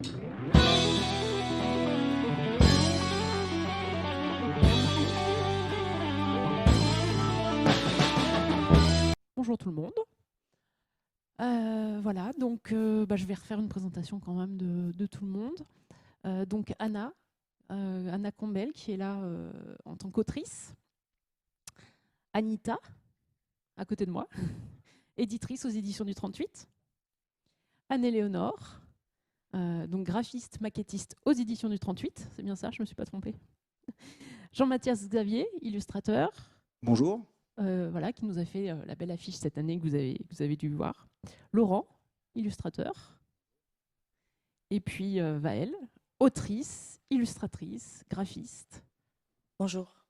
Bonjour tout le monde. Voilà, donc je vais refaire une présentation quand même de tout le monde. Donc Anna Combel qui est là en tant qu'autrice. Anita, à côté de moi, éditrice aux éditions du 38. Anne-Éléonore, donc graphiste, maquettiste aux éditions du 38. C'est bien ça, je ne me suis pas trompée. Jean-Mathias Xavier, illustrateur. Bonjour. Voilà, qui nous a fait la belle affiche cette année que vous avez dû voir. Laurent, illustrateur. Et puis Vaëlle, autrice, illustratrice, graphiste. Bonjour.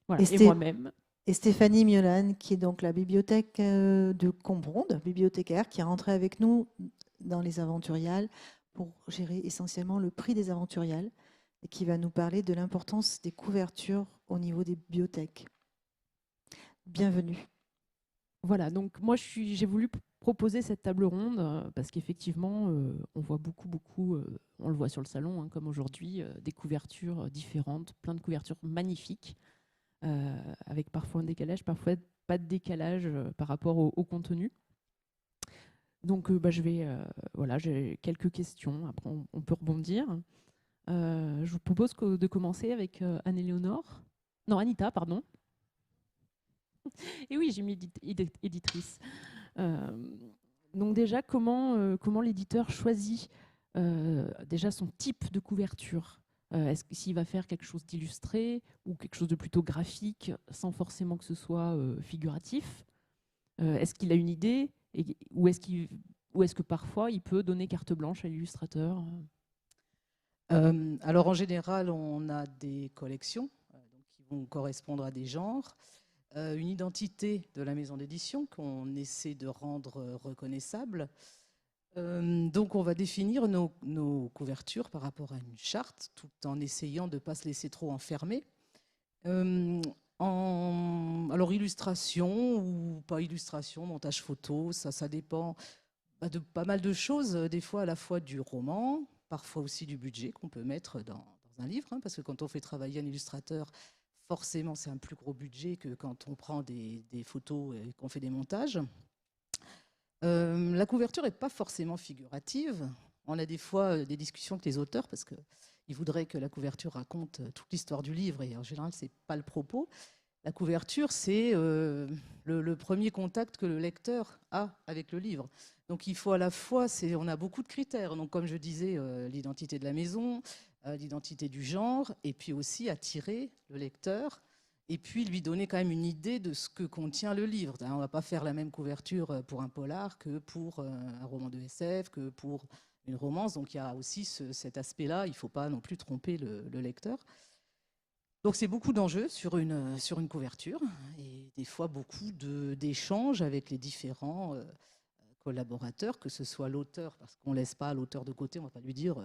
Voilà, et moi-même. Et Stéphanie Miolan, qui est donc la bibliothèque de Combronde, bibliothécaire, qui est rentrée avec nous dans les Aventuriales pour gérer essentiellement le prix des Aventuriales et qui va nous parler de l'importance des couvertures au niveau des bibliothèques. Bienvenue. Voilà, donc moi j'ai voulu proposer cette table ronde parce qu'effectivement on voit beaucoup, on le voit sur le salon hein, comme aujourd'hui, des couvertures différentes, plein de couvertures magnifiques, avec parfois un décalage, parfois pas de décalage par rapport au contenu. Donc voilà, j'ai quelques questions, après on peut rebondir. Je vous propose de commencer avec Anita, pardon. Et oui, j'ai mis éditrice. Donc déjà, comment l'éditeur choisit déjà son type de couverture? Est-ce que s'il va faire quelque chose d'illustré ou quelque chose de plutôt graphique, sans forcément que ce soit figuratif? Est-ce qu'il a une idée ou est-ce que parfois il peut donner carte blanche à l'illustrateur? Alors en général, on a des collections qui vont correspondre à des genres. Une identité de la maison d'édition qu'on essaie de rendre reconnaissable. Donc on va définir nos couvertures par rapport à une charte, tout en essayant de ne pas se laisser trop enfermer. Alors illustration ou pas illustration, montage photo, ça dépend de pas mal de choses, des fois à la fois du roman, parfois aussi du budget qu'on peut mettre dans un livre, hein, parce que quand on fait travailler un illustrateur, forcément, c'est un plus gros budget que quand on prend des photos et qu'on fait des montages. La couverture n'est pas forcément figurative. On a des fois des discussions avec les auteurs parce qu'ils voudraient que la couverture raconte toute l'histoire du livre et en général, ce n'est pas le propos. La couverture, c'est le premier contact que le lecteur a avec le livre. Donc il faut à la fois, on a beaucoup de critères. Donc comme je disais, l'identité de la maison, l'identité du genre, et puis aussi attirer le lecteur, et puis lui donner quand même une idée de ce que contient le livre. On ne va pas faire la même couverture pour un polar que pour un roman de SF, que pour une romance. Donc il y a aussi cet aspect-là, il ne faut pas non plus tromper le lecteur. Donc c'est beaucoup d'enjeux sur une couverture, et des fois beaucoup d'échanges avec les différents collaborateurs, que ce soit l'auteur, parce qu'on ne laisse pas l'auteur de côté, on ne va pas lui dire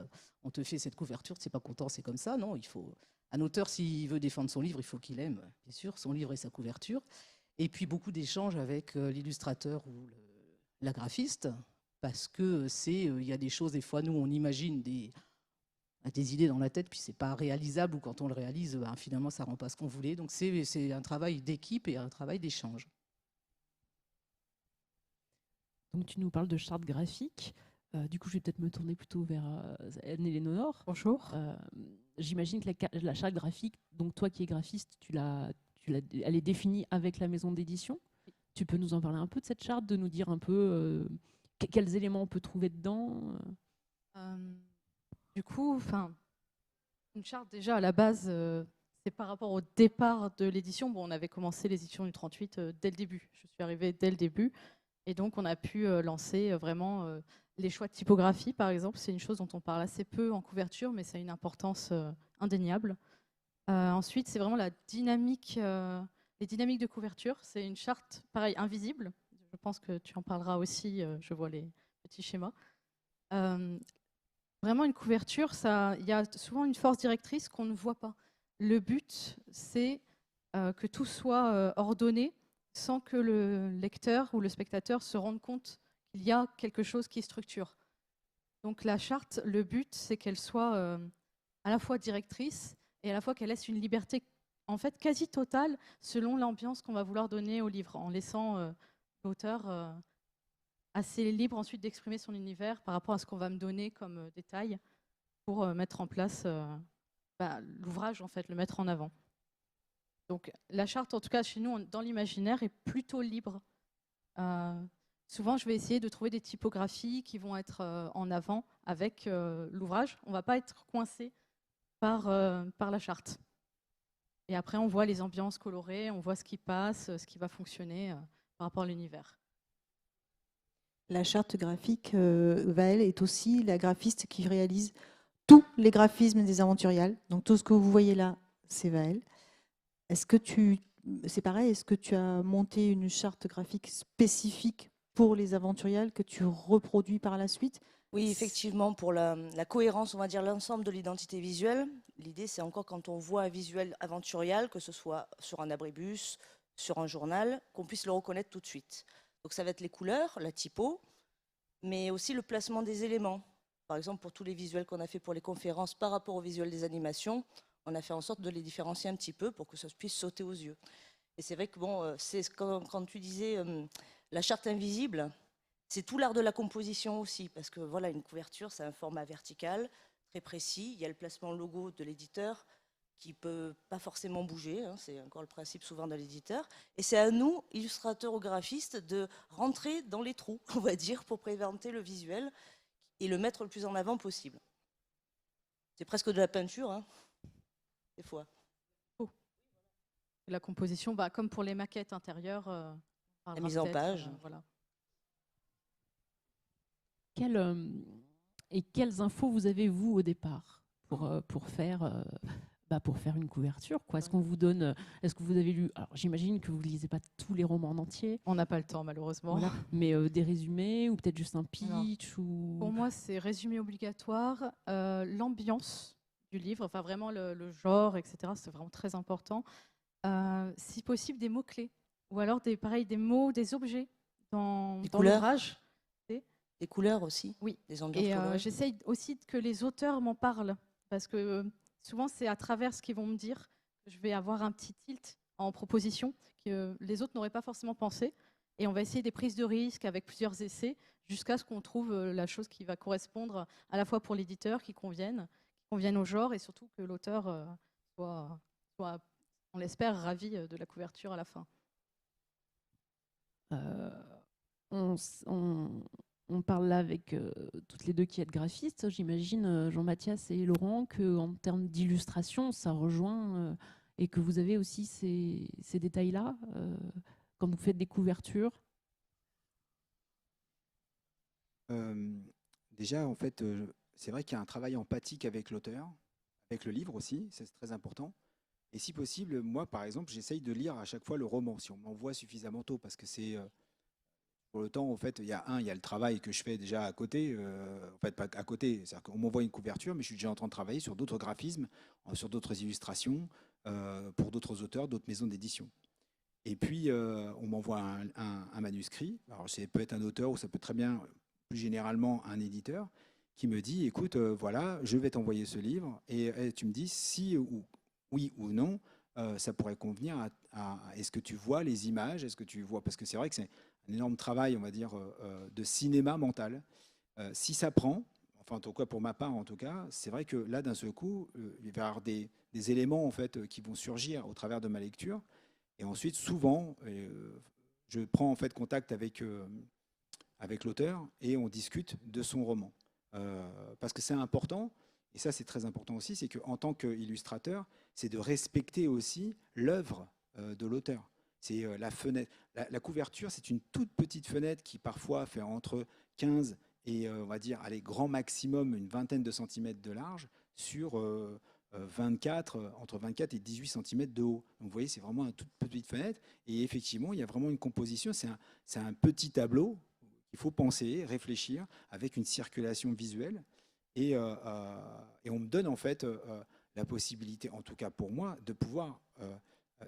on te fait cette couverture, tu n'es pas content, c'est comme ça. Non, il faut un auteur, s'il veut défendre son livre, il faut qu'il aime, bien sûr, son livre et sa couverture. Et puis beaucoup d'échanges avec l'illustrateur ou la graphiste, parce que il y a des choses, des fois, nous, on imagine des idées dans la tête, puis c'est pas réalisable, ou quand on le réalise, finalement, ça rend pas ce qu'on voulait. Donc c'est un travail d'équipe et un travail d'échange. Donc tu nous parles de charte graphique. Du coup, je vais peut-être me tourner plutôt vers Anne-Éléonore. Bonjour. J'imagine que la charte graphique, donc toi qui es graphiste, elle est définie avec la maison d'édition. Tu peux nous en parler un peu de cette charte, de nous dire un peu quels éléments on peut trouver dedans? Du coup, une charte déjà à la base, c'est par rapport au départ de l'édition. Bon, on avait commencé l'édition du 38 dès le début. Je suis arrivée dès le début. Et donc, on a pu lancer vraiment les choix de typographie, par exemple. C'est une chose dont on parle assez peu en couverture, mais ça a une importance indéniable. Ensuite, c'est vraiment les dynamiques de couverture. C'est une charte, pareil, invisible. Je pense que tu en parleras aussi. Je vois les petits schémas. Vraiment, une couverture, il y a souvent une force directrice qu'on ne voit pas. Le but, c'est que tout soit ordonné, sans que le lecteur ou le spectateur se rende compte qu'il y a quelque chose qui structure. Donc la charte, le but, c'est qu'elle soit à la fois directrice et à la fois qu'elle laisse une liberté en fait quasi totale selon l'ambiance qu'on va vouloir donner au livre, en laissant l'auteur assez libre ensuite d'exprimer son univers par rapport à ce qu'on va me donner comme détail pour mettre en place l'ouvrage, en fait, le mettre en avant. Donc la charte, en tout cas chez nous, dans l'imaginaire, est plutôt libre. Souvent, je vais essayer de trouver des typographies qui vont être en avant avec l'ouvrage. On ne va pas être coincé par la charte. Et après, on voit les ambiances colorées, on voit ce qui passe, ce qui va fonctionner par rapport à l'univers. La charte graphique, Vaëlle est aussi la graphiste qui réalise tous les graphismes des aventuriales. Donc tout ce que vous voyez là, c'est Vaëlle. C'est pareil, est-ce que tu as monté une charte graphique spécifique pour les aventuriales que tu reproduis par la suite? Oui, effectivement, pour la cohérence, on va dire l'ensemble de l'identité visuelle. L'idée, c'est encore quand on voit un visuel aventurial, que ce soit sur un abribus, sur un journal, qu'on puisse le reconnaître tout de suite. Donc ça va être les couleurs, la typo, mais aussi le placement des éléments. Par exemple, pour tous les visuels qu'on a fait pour les conférences par rapport aux visuels des animations, on a fait en sorte de les différencier un petit peu pour que ça puisse sauter aux yeux. Et c'est vrai que bon, c'est quand tu disais la charte invisible, c'est tout l'art de la composition aussi, parce que voilà, une couverture, c'est un format vertical, très précis. Il y a le placement logo de l'éditeur qui ne peut pas forcément bouger, hein, c'est encore le principe souvent de l'éditeur. Et c'est à nous, illustrateurs ou graphistes, de rentrer dans les trous, on va dire, pour présenter le visuel et le mettre le plus en avant possible. C'est presque de la peinture, hein, des fois. La composition, comme pour les maquettes intérieures, la mise en page. Voilà. Quelles infos vous avez, vous, au départ pour faire une couverture, quoi. Est-ce qu'on vous donne, est-ce que vous avez lu, alors j'imagine que vous ne lisez pas tous les romans en entier. On n'a pas le temps, malheureusement. Voilà. Mais des résumés ou peut-être juste un pitch ou... Pour moi, c'est résumé obligatoire, l'ambiance du livre, enfin vraiment le genre, etc. C'est vraiment très important. Si possible, des mots-clés ou alors des mots, des objets dans l'ouvrage. Des couleurs aussi. Oui. Des ambiances colorées. J'essaye aussi que les auteurs m'en parlent parce que souvent, c'est à travers ce qu'ils vont me dire que je vais avoir un petit tilt en proposition que les autres n'auraient pas forcément pensé. Et on va essayer des prises de risques avec plusieurs essais jusqu'à ce qu'on trouve la chose qui va correspondre à la fois pour l'éditeur, qui convienne au genre et surtout que l'auteur soit, on l'espère, ravi de la couverture à la fin. On parle là avec toutes les deux qui êtes graphistes. J'imagine, Jean-Mathias et Laurent, qu'en termes d'illustration, ça rejoint et que vous avez aussi ces détails-là quand vous faites des couvertures. Déjà, en fait, c'est vrai qu'il y a un travail empathique avec l'auteur, avec le livre aussi, c'est très important. Et si possible, moi, par exemple, j'essaye de lire à chaque fois le roman, si on m'envoie suffisamment tôt, parce que c'est... Pour le temps, en fait, il y a le travail que je fais déjà à côté. En fait, pas à côté, c'est-à-dire qu'on m'envoie une couverture, mais je suis déjà en train de travailler sur d'autres graphismes, sur d'autres illustrations, pour d'autres auteurs, d'autres maisons d'édition. Et puis, on m'envoie un manuscrit. Alors, ça peut être un auteur ou ça peut très bien, plus généralement, un éditeur qui me dit, écoute, voilà, je vais t'envoyer ce livre et tu me dis si oui ou non, ça pourrait convenir à est-ce que tu vois les images, est-ce que tu vois, parce que c'est vrai que c'est un énorme travail, on va dire, de cinéma mental. Si ça prend, enfin en tout cas pour ma part en tout cas, c'est vrai que là d'un seul coup, il va y avoir des éléments en fait qui vont surgir au travers de ma lecture. Et ensuite, souvent, je prends en fait contact avec l'auteur et on discute de son roman. Parce que c'est important, et ça c'est très important aussi, c'est qu'en tant qu'illustrateur, c'est de respecter aussi l'œuvre de l'auteur. C'est la fenêtre. La couverture, c'est une toute petite fenêtre qui parfois fait entre 15 et on va dire, allez, grand maximum une vingtaine de centimètres de large sur entre 24 et 18 cm de haut. Donc vous voyez, c'est vraiment une toute petite fenêtre. Et effectivement, il y a vraiment une composition. C'est un petit tableau qu'il faut penser, réfléchir, avec une circulation visuelle. Et on me donne en fait la possibilité, en tout cas pour moi, de pouvoir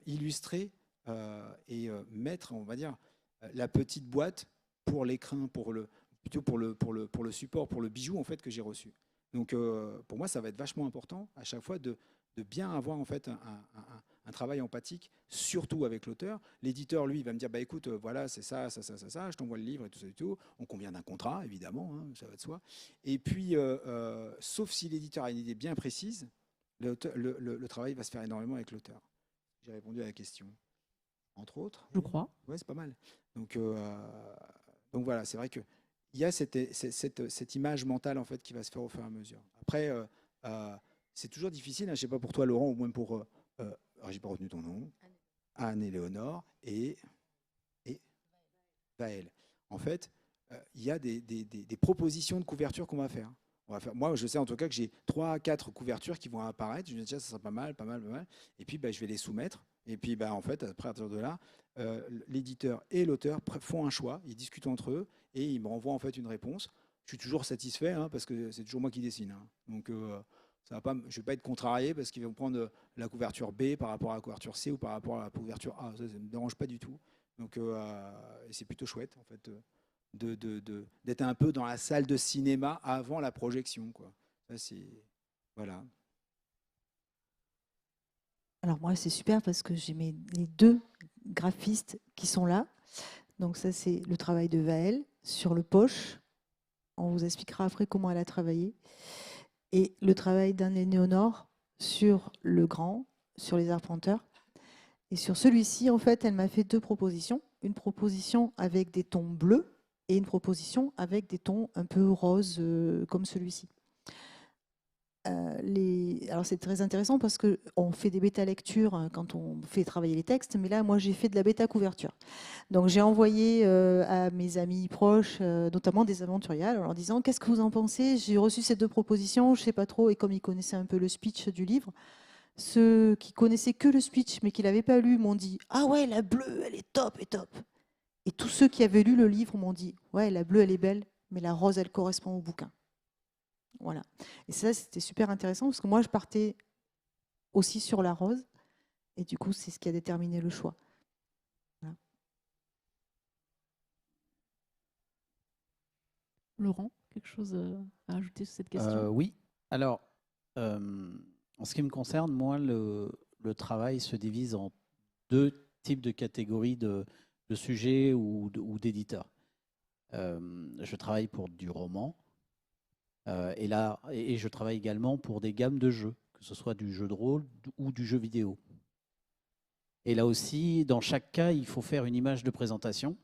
illustrer et mettre, on va dire, la petite boîte pour l'écrin, plutôt pour le support, pour le bijou en fait que j'ai reçu. Donc pour moi, ça va être vachement important à chaque fois de bien avoir en fait un travail empathique, surtout avec l'auteur. L'éditeur, lui, il va me dire, bah écoute, voilà, c'est ça, je t'envoie le livre et tout ça et tout. On convient d'un contrat, évidemment, hein, ça va de soi. Et puis, sauf si l'éditeur a une idée bien précise, le travail va se faire énormément avec l'auteur. J'ai répondu à la question, entre autres. Je crois. Ouais, c'est pas mal. Donc voilà, c'est vrai que il y a cette image mentale en fait qui va se faire au fur et à mesure. Après, c'est toujours difficile. Hein, je sais pas pour toi, Laurent, ou même pour. J'ai pas retenu ton nom. Anne-Éléonore et Vaël. En fait, il y a des propositions de couverture qu'on va faire. Moi, je sais en tout cas que j'ai 3 à 4 couvertures qui vont apparaître. Je me dis, tiens, ça sera pas mal. Et puis, je vais les soumettre. Et puis, en fait, à partir de là, l'éditeur et l'auteur font un choix. Ils discutent entre eux et ils me renvoient en fait une réponse. Je suis toujours satisfait hein, parce que c'est toujours moi qui dessine. Hein. Donc, je ne vais pas être contrarié parce qu'ils vont prendre la couverture B par rapport à la couverture C ou par rapport à la couverture A. Ça ne me dérange pas du tout. Donc, et c'est plutôt chouette en fait. D'être un peu dans la salle de cinéma avant la projection, quoi. Ça, c'est... Voilà. Alors moi, c'est super parce que j'ai les 2 graphistes qui sont là. Donc ça, c'est le travail de Vaël sur le poche. On vous expliquera après comment elle a travaillé. Et le travail d'Anne-Éléonore sur le grand, sur les arpenteurs. Et sur celui-ci, en fait, elle m'a fait 2 propositions. Une proposition avec des tons bleus et une proposition avec des tons un peu roses comme celui-ci. Alors c'est très intéressant parce qu'on fait des bêta-lectures quand on fait travailler les textes, mais là, moi, j'ai fait de la bêta-couverture. Donc j'ai envoyé à mes amis proches, notamment des aventuriales, en leur disant « Qu'est-ce que vous en pensez ? J'ai reçu ces 2 propositions, je ne sais pas trop. » Et comme ils connaissaient un peu le speech du livre, ceux qui connaissaient que le speech, mais qui ne l'avaient pas lu, m'ont dit « Ah ouais, la bleue, elle est top et top !» Et tous ceux qui avaient lu le livre m'ont dit « Ouais, la bleue, elle est belle, mais la rose, elle correspond au bouquin. » Voilà. Et ça, c'était super intéressant parce que moi, je partais aussi sur la rose. Et du coup, c'est ce qui a déterminé le choix. Voilà. Laurent, quelque chose à ajouter sur cette question? Oui. Alors, en ce qui me concerne, moi, le travail se divise en 2 types de catégories de sujets ou d'éditeurs. Je travaille pour du roman. Et je travaille également pour des gammes de jeux, que ce soit du jeu de rôle ou du jeu vidéo. Et là aussi, dans chaque cas, il faut faire une image de présentation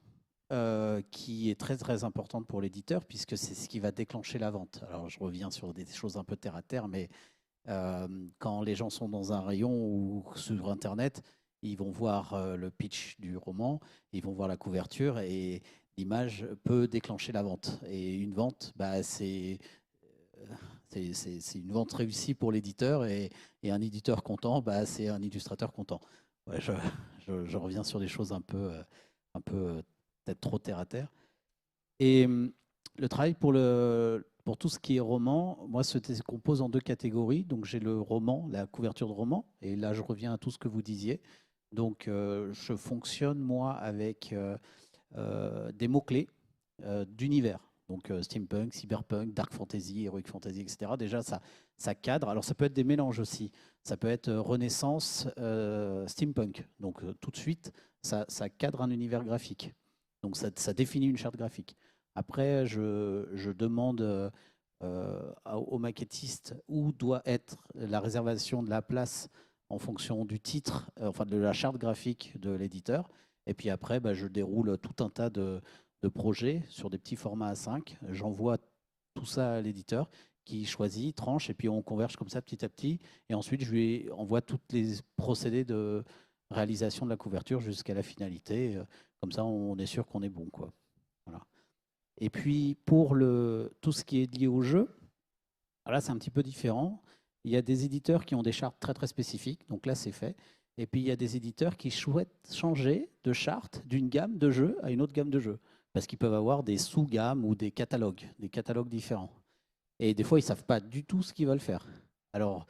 qui est très très importante pour l'éditeur puisque c'est ce qui va déclencher la vente. Alors je reviens sur des choses un peu terre à terre, mais quand les gens sont dans un rayon ou sur Internet, ils vont voir le pitch du roman, ils vont voir la couverture et l'image peut déclencher la vente. Et une vente, c'est une vente réussie pour l'éditeur et un éditeur content, c'est un illustrateur content. Ouais, je reviens sur des choses un peu peut-être trop terre à terre. Et le travail pour tout ce qui est roman, moi, se compose en 2 catégories. Donc j'ai le roman, la couverture de roman, et là je reviens à tout ce que vous disiez. Donc je fonctionne moi avec des mots-clés d'univers. Donc steampunk, cyberpunk, dark fantasy, heroic fantasy, etc. Déjà, ça cadre. Alors, ça peut être des mélanges aussi. Ça peut être renaissance, steampunk. Donc, tout de suite, ça cadre un univers graphique. Donc, ça définit une charte graphique. Après, je demande au maquettiste où doit être la réservation de la place en fonction du titre, enfin de la charte graphique de l'éditeur. Et puis après, je déroule tout un tas de projets sur des petits formats A5. J'envoie tout ça à l'éditeur qui choisit, tranche, et puis on converge comme ça petit à petit. Et ensuite, je lui envoie tous les procédés de réalisation de la couverture jusqu'à la finalité. Comme ça, on est sûr qu'on est bon, quoi. Voilà. Et puis, pour tout ce qui est lié au jeu, là, c'est un petit peu différent. Il y a des éditeurs qui ont des chartes très, très spécifiques. Donc là, c'est fait. Et puis, il y a des éditeurs qui souhaitent changer de charte d'une gamme de jeux à une autre gamme de jeux. Parce qu'ils peuvent avoir des sous-gammes ou des catalogues différents. Et des fois, ils ne savent pas du tout ce qu'ils veulent faire. Alors,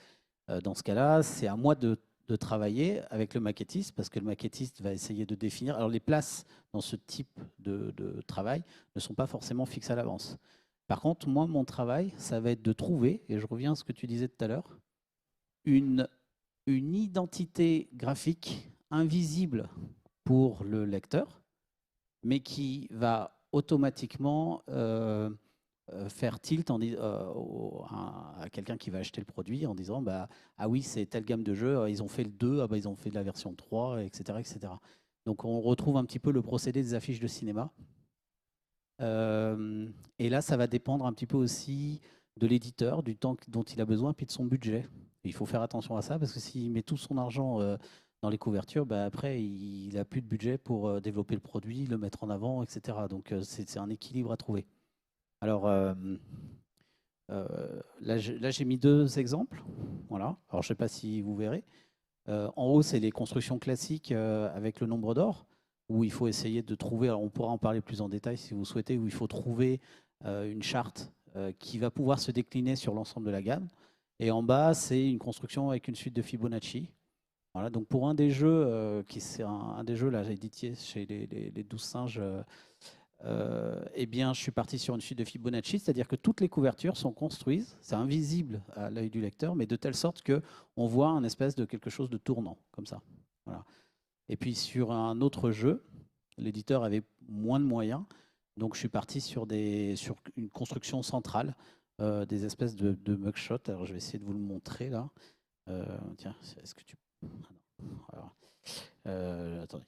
dans ce cas-là, c'est à moi de de travailler avec le maquettiste, parce que le maquettiste va essayer de définir. Alors les places dans ce type de travail ne sont pas forcément fixes à l'avance. Par contre, moi, mon travail, ça va être de trouver, et je reviens à ce que tu disais tout à l'heure, une identité graphique invisible pour le lecteur, mais qui va automatiquement faire tilt à quelqu'un qui va acheter le produit en disant bah, ah oui, c'est telle gamme de jeux, ils ont fait le 2, ah bah, ils ont fait de la version 3, etc., etc. Donc on retrouve un petit peu le procédé des affiches de cinéma. Et là, ça va dépendre un petit peu aussi de l'éditeur, du temps dont il a besoin, puis de son budget. Il faut faire attention à ça, parce que s'il met tout son argent dans les couvertures, bah, après, il n'a plus de budget pour développer le produit, le mettre en avant, etc. Donc c'est un équilibre à trouver. Alors là, j'ai mis 2 exemples. Voilà. Alors je ne sais pas si vous verrez. En haut, c'est les constructions classiques avec le nombre d'or, où il faut essayer de trouver, alors on pourra en parler plus en détail si vous souhaitez, où il faut trouver une charte qui va pouvoir se décliner sur l'ensemble de la gamme. Et en bas, c'est une construction avec une suite de Fibonacci. Voilà, donc pour un des jeux, c'est un des jeux là, édité chez les 12 singes, eh bien, je suis parti sur une suite de Fibonacci, c'est-à-dire que toutes les couvertures sont construites, c'est invisible à l'œil du lecteur, mais de telle sorte qu'on voit un espèce de quelque chose de tournant, comme ça. Voilà. Et puis sur un autre jeu, l'éditeur avait moins de moyens, donc je suis parti sur une construction centrale, des espèces de mugshots. Alors je vais essayer de vous le montrer là. Tiens, est-ce que tu... Alors, attendez.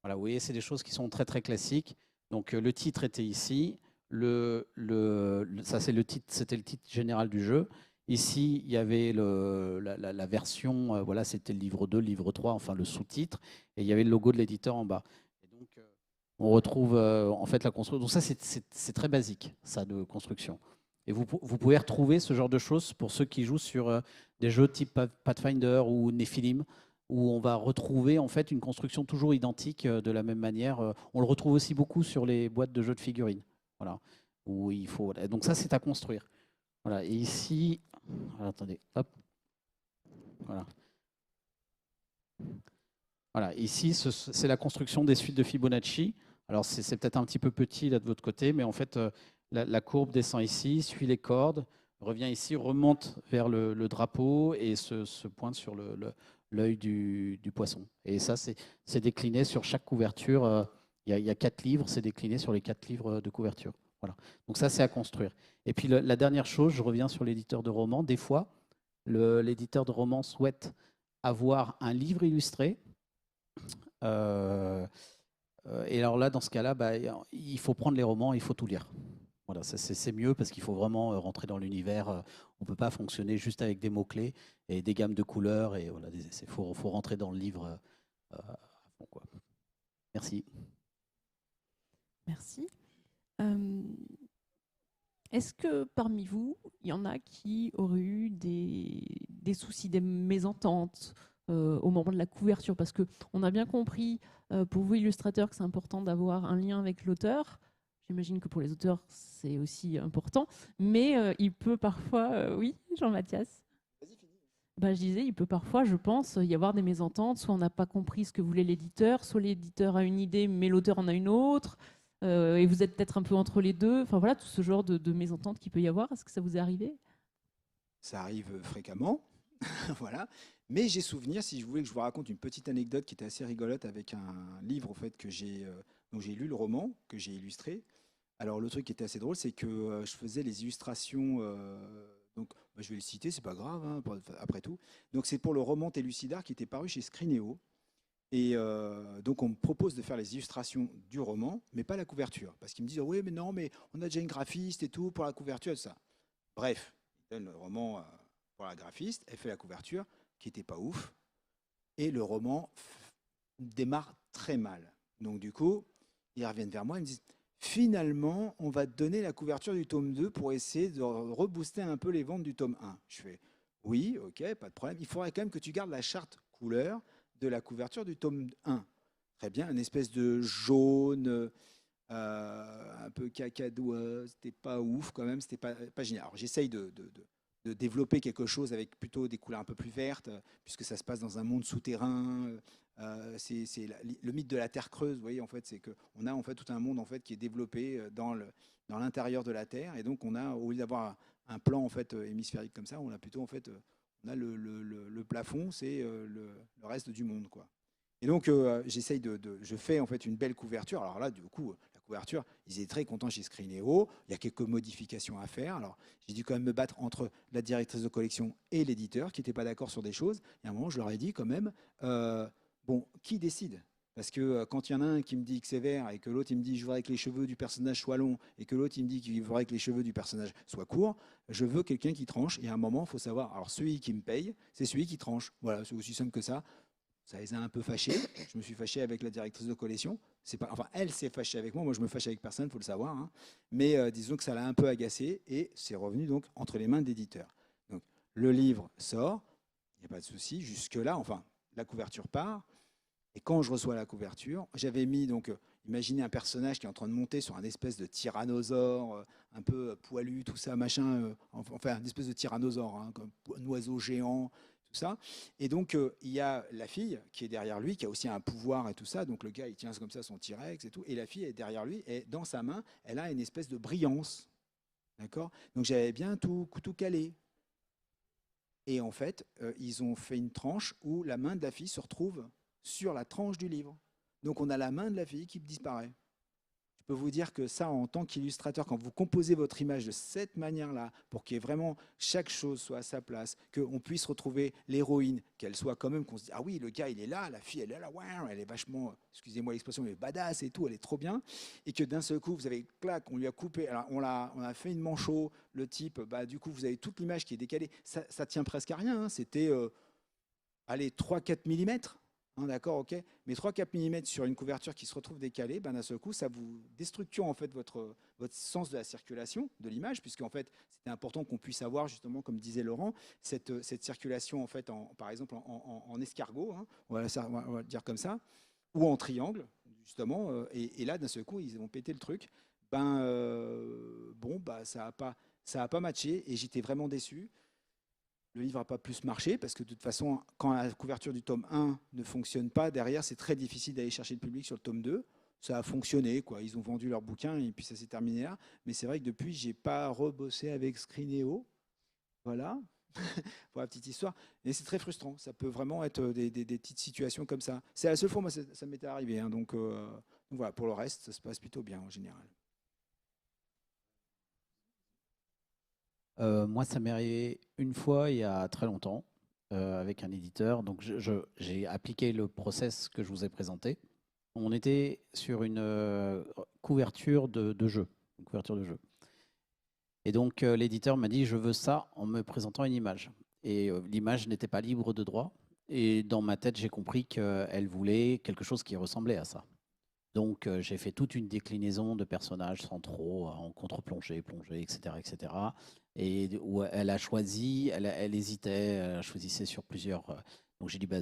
Voilà, vous voyez, c'est des choses qui sont très très classiques. Donc le titre était ici. Ça, c'était le titre général du jeu. Ici, il y avait la version, voilà, c'était le livre 2, livre 3, enfin le sous-titre, et il y avait le logo de l'éditeur en bas. Et donc, on retrouve en fait la construction. Donc ça, c'est très basique, ça, de construction. Et vous pouvez retrouver ce genre de choses pour ceux qui jouent sur des jeux type Pathfinder ou Nephilim, où on va retrouver en fait une construction toujours identique de la même manière. On le retrouve aussi beaucoup sur les boîtes de jeux de figurines. Voilà, où il faut. Donc ça, c'est à construire. Voilà. Et ici, alors, attendez, hop, voilà. Voilà. Ici, c'est la construction des suites de Fibonacci. Alors c'est peut-être un petit peu petit là de votre côté, mais en fait, la courbe descend ici, suit les cordes, revient ici, remonte vers le drapeau et se pointe sur l'œil du poisson. Et ça, c'est décliné sur chaque couverture. Il y a 4 livres, c'est décliné sur les 4 livres de couverture. Voilà. Donc ça, c'est à construire. Et puis la dernière chose, je reviens sur l'éditeur de romans. Des fois, l'éditeur de romans souhaite avoir un livre illustré. Et alors là, dans ce cas-là, bah, il faut prendre les romans, il faut tout lire. Voilà, c'est mieux parce qu'il faut vraiment rentrer dans l'univers. On ne peut pas fonctionner juste avec des mots-clés et des gammes de couleurs. Et voilà, il faut rentrer dans le livre à fond, quoi. Merci. Merci. Est-ce que parmi vous, il y en a qui auraient eu des soucis, des mésententes au moment de la couverture? Parce qu'on a bien compris, pour vous illustrateurs, que c'est important d'avoir un lien avec l'auteur. J'imagine que pour les auteurs, c'est aussi important. Mais il peut parfois... oui, Jean-Mathias? Bah, je disais, il peut parfois, je pense, y avoir des mésententes. Soit on n'a pas compris ce que voulait l'éditeur, soit l'éditeur a une idée, mais l'auteur en a une autre. Et vous êtes peut-être un peu entre les deux. Enfin voilà, tout ce genre de mésententes qu'il peut y avoir. Est-ce que ça vous est arrivé? Ça arrive fréquemment. Voilà. Mais j'ai souvenir, si je voulais que je vous raconte une petite anecdote qui était assez rigolote avec un livre en fait, dont j'ai lu le roman, que j'ai illustré. Alors le truc qui était assez drôle, c'est que je faisais les illustrations, donc bah, je vais le citer, c'est pas grave, hein, après tout. Donc c'est pour le roman Télucidar qui était paru chez Scrinéo. Et donc on me propose de faire les illustrations du roman, mais pas la couverture. Parce qu'ils me disent, oui, mais non, mais on a déjà une graphiste et tout pour la couverture et tout ça. Bref, ils donnent le roman pour la graphiste, elle fait la couverture, qui n'était pas ouf. Et le roman démarre très mal. Donc du coup, ils reviennent vers moi, ils me disent, finalement, on va te donner la couverture du tome 2 pour essayer de rebooster un peu les ventes du tome 1. Je fais, oui, ok, pas de problème. Il faudrait quand même que tu gardes la charte couleur de la couverture du tome 1. Très bien, une espèce de jaune un peu cacadois, c'était pas ouf quand même, c'était pas génial. Alors j'essaye de développer quelque chose avec plutôt des couleurs un peu plus vertes, puisque ça se passe dans un monde souterrain. C'est le mythe de la Terre creuse, vous voyez, en fait, c'est qu'on a en fait tout un monde en fait qui est développé dans l'intérieur de la Terre, et donc on a, au lieu d'avoir un plan en fait hémisphérique comme ça, on a plutôt en fait, on a le plafond, c'est le reste du monde, quoi. Et donc, je fais en fait une belle couverture. Alors là, du coup, la couverture, ils étaient très contents chez Screenéo. Il y a quelques modifications à faire. Alors, j'ai dû quand même me battre entre la directrice de collection et l'éditeur qui n'étaient pas d'accord sur des choses. Et à un moment, je leur ai dit quand même, bon, qui décide? Parce que quand il y en a un qui me dit que c'est vert et que l'autre il me dit je voudrais que les cheveux du personnage soient longs et que l'autre il me dit qu'il voudrait que les cheveux du personnage soient courts, je veux quelqu'un qui tranche. Et à un moment, il faut savoir, alors celui qui me paye, c'est celui qui tranche. Voilà, c'est aussi simple que ça. Ça les a un peu fâchés. Je me suis fâché avec la directrice de collection. C'est pas, enfin, elle s'est fâchée avec moi. Moi, je me fâche avec personne, il faut le savoir, hein. Mais disons que ça l'a un peu agacé et c'est revenu donc entre les mains de l'éditeur. Donc, le livre sort, il n'y a pas de souci. Jusque-là, enfin, la couverture part. Et quand je reçois la couverture, j'avais mis donc, imaginez un personnage qui est en train de monter sur un espèce de tyrannosaure, un peu poilu, tout ça, machin, enfin, un espèce de tyrannosaure, hein, comme un oiseau géant, tout ça. Et donc, il y a la fille qui est derrière lui, qui a aussi un pouvoir et tout ça. Donc, le gars, il tient comme ça son T-Rex et tout. Et la fille est derrière lui, et dans sa main, elle a une espèce de brillance. D'accord? Donc, j'avais bien tout calé. Et en fait, ils ont fait une tranche où la main de la fille se retrouve sur la tranche du livre. Donc on a la main de la fille qui disparaît. Je peux vous dire que ça, en tant qu'illustrateur, quand vous composez votre image de cette manière-là, pour qu'il y ait vraiment chaque chose soit à sa place, qu'on puisse retrouver l'héroïne, qu'elle soit quand même, qu'on se dise, ah oui, le gars, il est là, la fille, elle est là, ouais, elle est vachement, excusez-moi l'expression, elle est badass et tout, elle est trop bien, et que d'un seul coup, vous avez, clac, on lui a coupé, alors on a fait une manchot, le type, bah, du coup, vous avez toute l'image qui est décalée, ça tient presque à rien, hein. C'était, allez, 3-4 mm. D'accord, ok. Mais 3-4 mm sur une couverture qui se retrouve décalée, ben, d'un seul coup, ça vous déstructure en fait votre sens de la circulation de l'image, puisque en fait, c'était important qu'on puisse avoir justement, comme disait Laurent, cette circulation en fait, par exemple en escargot, hein, on va le dire comme ça, ou en triangle, justement. Et là, d'un seul coup, ils vont péter le truc. Ben bon, bah ça a pas matché, et j'étais vraiment déçu. Le livre n'a pas plus marché parce que de toute façon, quand la couverture du tome 1 ne fonctionne pas, derrière, c'est très difficile d'aller chercher le public sur le tome 2. Ça a fonctionné, quoi. Ils ont vendu leur bouquin et puis ça s'est terminé là. Mais c'est vrai que depuis, j'ai pas rebossé avec Screenéo. Voilà, pour la petite histoire. Et c'est très frustrant. Ça peut vraiment être des petites situations comme ça. C'est la seule fois, moi, ça m'était arrivé, hein. Donc voilà, pour le reste, ça se passe plutôt bien en général. Moi, ça m'est arrivé une fois il y a très longtemps avec un éditeur. Donc, j'ai appliqué le process que je vous ai présenté. On était sur une couverture de jeu. Une couverture de jeu. Et donc, l'éditeur m'a dit, je veux ça en me présentant une image. Et l'image n'était pas libre de droit. Et dans ma tête, j'ai compris qu'elle voulait quelque chose qui ressemblait à ça. Donc, j'ai fait toute une déclinaison de personnages centraux en contre-plongée, plongée, etc., etc. Et où elle a choisi, elle hésitait, elle choisissait sur plusieurs. Donc, j'ai dit, bah,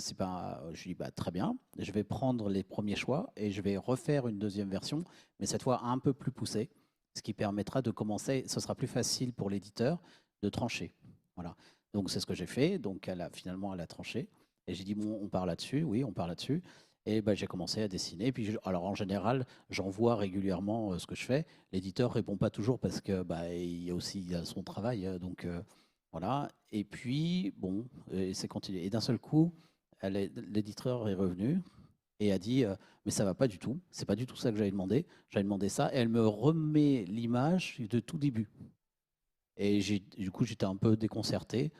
je lui ai dit, bah, très bien, je vais prendre les premiers choix et je vais refaire une deuxième version, mais cette fois un peu plus poussée, ce qui permettra de commencer. Ce sera plus facile pour l'éditeur de trancher. Voilà. Donc, c'est ce que j'ai fait. Donc, finalement, elle a tranché. Et j'ai dit, bon, on part là-dessus. Oui, on part là-dessus. Et ben, j'ai commencé à dessiner. Puis alors en général, j'envoie régulièrement ce que je fais. L'éditeur répond pas toujours parce que bah, il y a son travail. Donc voilà. Et puis bon, c'est continué. Et d'un seul coup, l'éditeur est revenu et a dit mais ça va pas du tout. C'est pas du tout ça que j'avais demandé. J'avais demandé ça. Et elle me remet l'image de tout début. Et du coup, j'étais un peu déconcerté.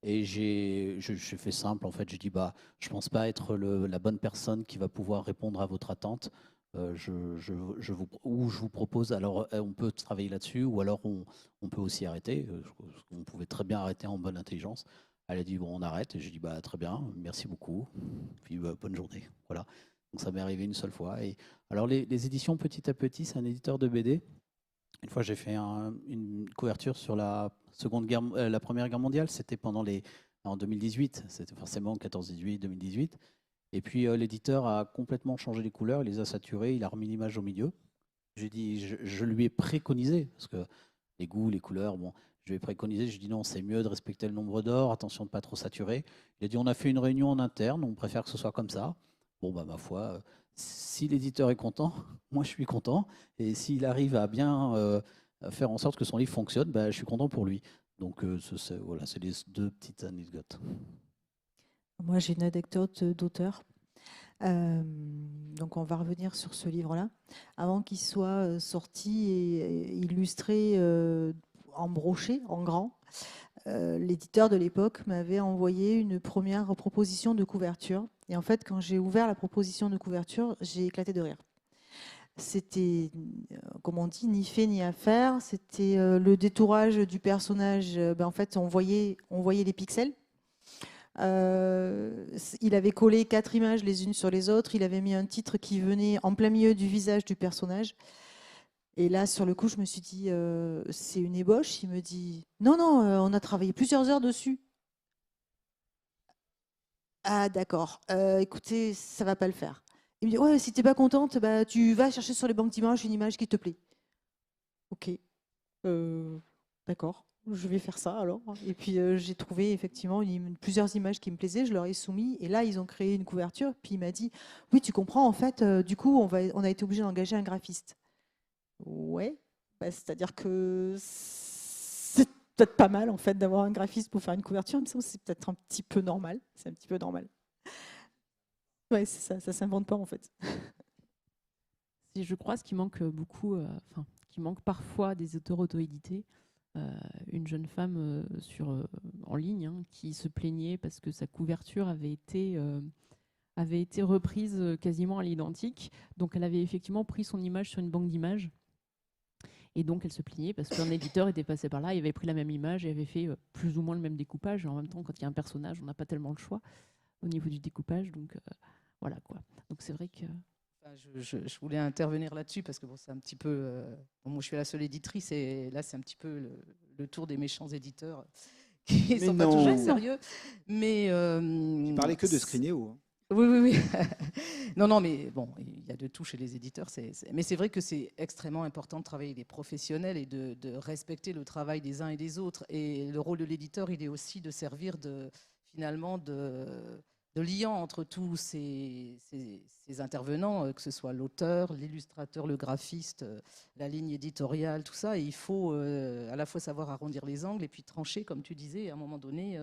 Et j'ai fait simple, en fait, j'ai dit, bah, je ne pense pas être la bonne personne qui va pouvoir répondre à votre attente. Je vous propose, alors on peut travailler là-dessus, ou alors on peut aussi arrêter. On pouvait très bien arrêter en bonne intelligence. Elle a dit, bon, on arrête. Et j'ai dit, bah, très bien, merci beaucoup. Puis bah, bonne journée. Voilà. Donc ça m'est arrivé une seule fois. Et alors les éditions petit à petit, c'est un éditeur de BD. Une fois, j'ai fait une couverture sur la Première Guerre mondiale. C'était en 2018. C'était forcément 14-18, 2018. Et puis, l'éditeur a complètement changé les couleurs. Il les a saturées. Il a remis l'image au milieu. J'ai dit, je lui ai préconisé, parce que les goûts, les couleurs, bon, je lui ai préconisé, je dis non, c'est mieux de respecter le nombre d'or, attention de ne pas trop saturer. Il a dit, on a fait une réunion en interne, on préfère que ce soit comme ça. Bon, bah, ma foi, si l'éditeur est content, moi je suis content. Et s'il arrive à bien à faire en sorte que son livre fonctionne, bah, je suis content pour lui. Donc voilà, c'est les 2 petites anecdotes. Moi, j'ai une anecdote d'auteur. Donc, on va revenir sur ce livre-là. Avant qu'il soit sorti et illustré en brochet, en grand, l'éditeur de l'époque m'avait envoyé une première proposition de couverture. Et en fait, quand j'ai ouvert la proposition de couverture, j'ai éclaté de rire. C'était, comme on dit, ni fait ni à faire. C'était le détourage du personnage. En fait, on voyait les pixels. Il avait collé 4 images les unes sur les autres. Il avait mis un titre qui venait en plein milieu du visage du personnage. Et là, sur le coup, je me suis dit, c'est une ébauche. Il me dit, non, on a travaillé plusieurs heures dessus. Ah, d'accord. Écoutez, ça va pas le faire. Il me dit, ouais, si t'es pas contente, bah, tu vas chercher sur les banques d'images une image qui te plaît. Ok. D'accord. Je vais faire ça alors. Et puis j'ai trouvé effectivement plusieurs images qui me plaisaient, je leur ai soumis et là ils ont créé une couverture. Puis il m'a dit oui, tu comprends, en fait, du coup on a été obligé d'engager un graphiste. Ouais, bah, c'est-à-dire que c'est peut-être pas mal en fait d'avoir un graphiste pour faire une couverture, mais c'est peut-être un petit peu normal. C'est un petit peu normal. Ouais, c'est ça s'invente pas en fait. Je crois ce qui manque beaucoup, qui manque parfois des auteurs auto-édités. Une jeune femme en ligne hein, qui se plaignait parce que sa couverture avait été reprise quasiment à l'identique. Donc elle avait effectivement pris son image sur une banque d'images. Et donc elle se plaignait parce qu'un éditeur était passé par là, il avait pris la même image et avait fait plus ou moins le même découpage. Et en même temps, quand il y a un personnage, on n'a pas tellement le choix au niveau du découpage. Donc voilà quoi. Donc c'est vrai que... Je voulais intervenir là-dessus parce que bon, c'est un petit peu. Moi, je suis la seule éditrice et là, c'est un petit peu le tour des méchants éditeurs qui ne sont pas toujours sérieux. Mais tu parlais que de Screenéo. Hein. Oui. non, mais bon, il y a de tout chez les éditeurs. Mais c'est vrai que c'est extrêmement important de travailler avec des professionnels et de respecter le travail des uns et des autres. Et le rôle de l'éditeur, il est aussi de servir finalement de liant entre tous ces intervenants, que ce soit l'auteur, l'illustrateur, le graphiste, la ligne éditoriale, tout ça. Et il faut à la fois savoir arrondir les angles et puis trancher, comme tu disais, à un moment donné,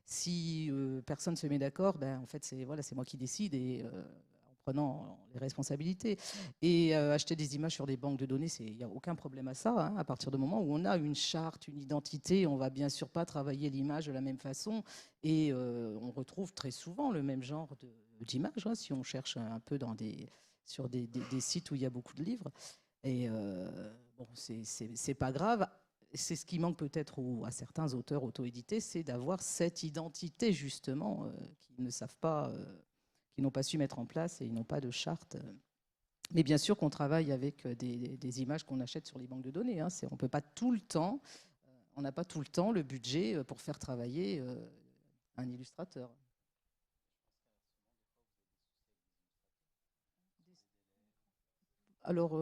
si personne ne se met d'accord, ben, en fait, c'est moi qui décide et en prenant les responsabilités. Et acheter des images sur des banques de données, il n'y a aucun problème à ça. Hein, à partir du moment où on a une charte, une identité, on ne va bien sûr pas travailler l'image de la même façon. Et on retrouve très souvent le même genre d'images, hein, si on cherche un peu sur des sites où il y a beaucoup de livres. Et bon, c'est pas grave. C'est ce qui manque peut-être à certains auteurs auto-édités, c'est d'avoir cette identité justement qu'ils ne savent pas, qu'ils n'ont pas su mettre en place et ils n'ont pas de charte. Mais bien sûr qu'on travaille avec des images qu'on achète sur les banques de données. Hein. On peut pas tout le temps, on n'a pas tout le temps le budget pour faire travailler un illustrateur. Alors,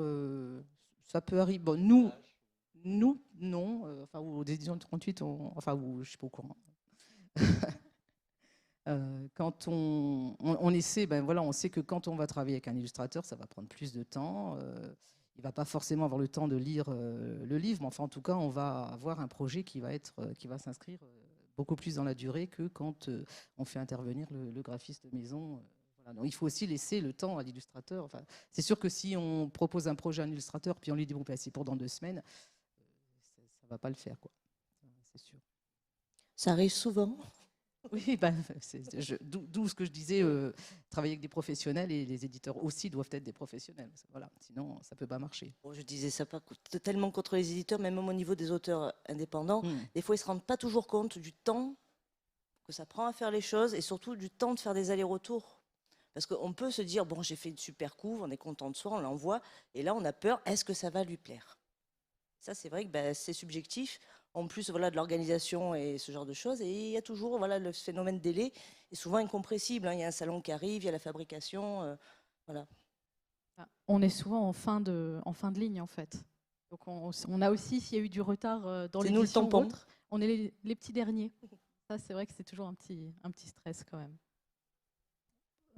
ça peut arriver. Bon, nous, non. Enfin, aux éditions de 38, je suis pas au courant. Quand on essaie, on sait que quand on va travailler avec un illustrateur, ça va prendre plus de temps. Il va pas forcément avoir le temps de lire le livre, mais enfin, en tout cas, on va avoir un projet qui va s'inscrire beaucoup plus dans la durée que quand on fait intervenir le graphiste maison. Voilà. Donc, il faut aussi laisser le temps à l'illustrateur. Enfin, c'est sûr que si on propose un projet à un illustrateur, puis on lui dit bon, c'est pour dans 2 semaines, ça ne va pas le faire, quoi. C'est sûr. Ça arrive souvent. Oui, d'où ce que je disais, travailler avec des professionnels et les éditeurs aussi doivent être des professionnels. Voilà, sinon, ça ne peut pas marcher. Bon, je disais ça pas tellement contre les éditeurs, mais même au niveau des auteurs indépendants, des fois, ils ne se rendent pas toujours compte du temps que ça prend à faire les choses et surtout du temps de faire des allers-retours. Parce qu'on peut se dire, bon, j'ai fait une super couve, on est content de soi, on l'envoie, et là, on a peur, est-ce que ça va lui plaire? Ça, c'est vrai que c'est subjectif. En plus de l'organisation et ce genre de choses. Et il y a toujours le phénomène délai est souvent incompressible. Hein. Il y a un salon qui arrive, il y a la fabrication. Voilà. On est souvent en fin de ligne, en fait. Donc on a aussi, s'il y a eu du retard dans C'est nous le l'édition ou tampon. autre, on est les petits derniers. Ça, c'est vrai que c'est toujours un petit stress quand même.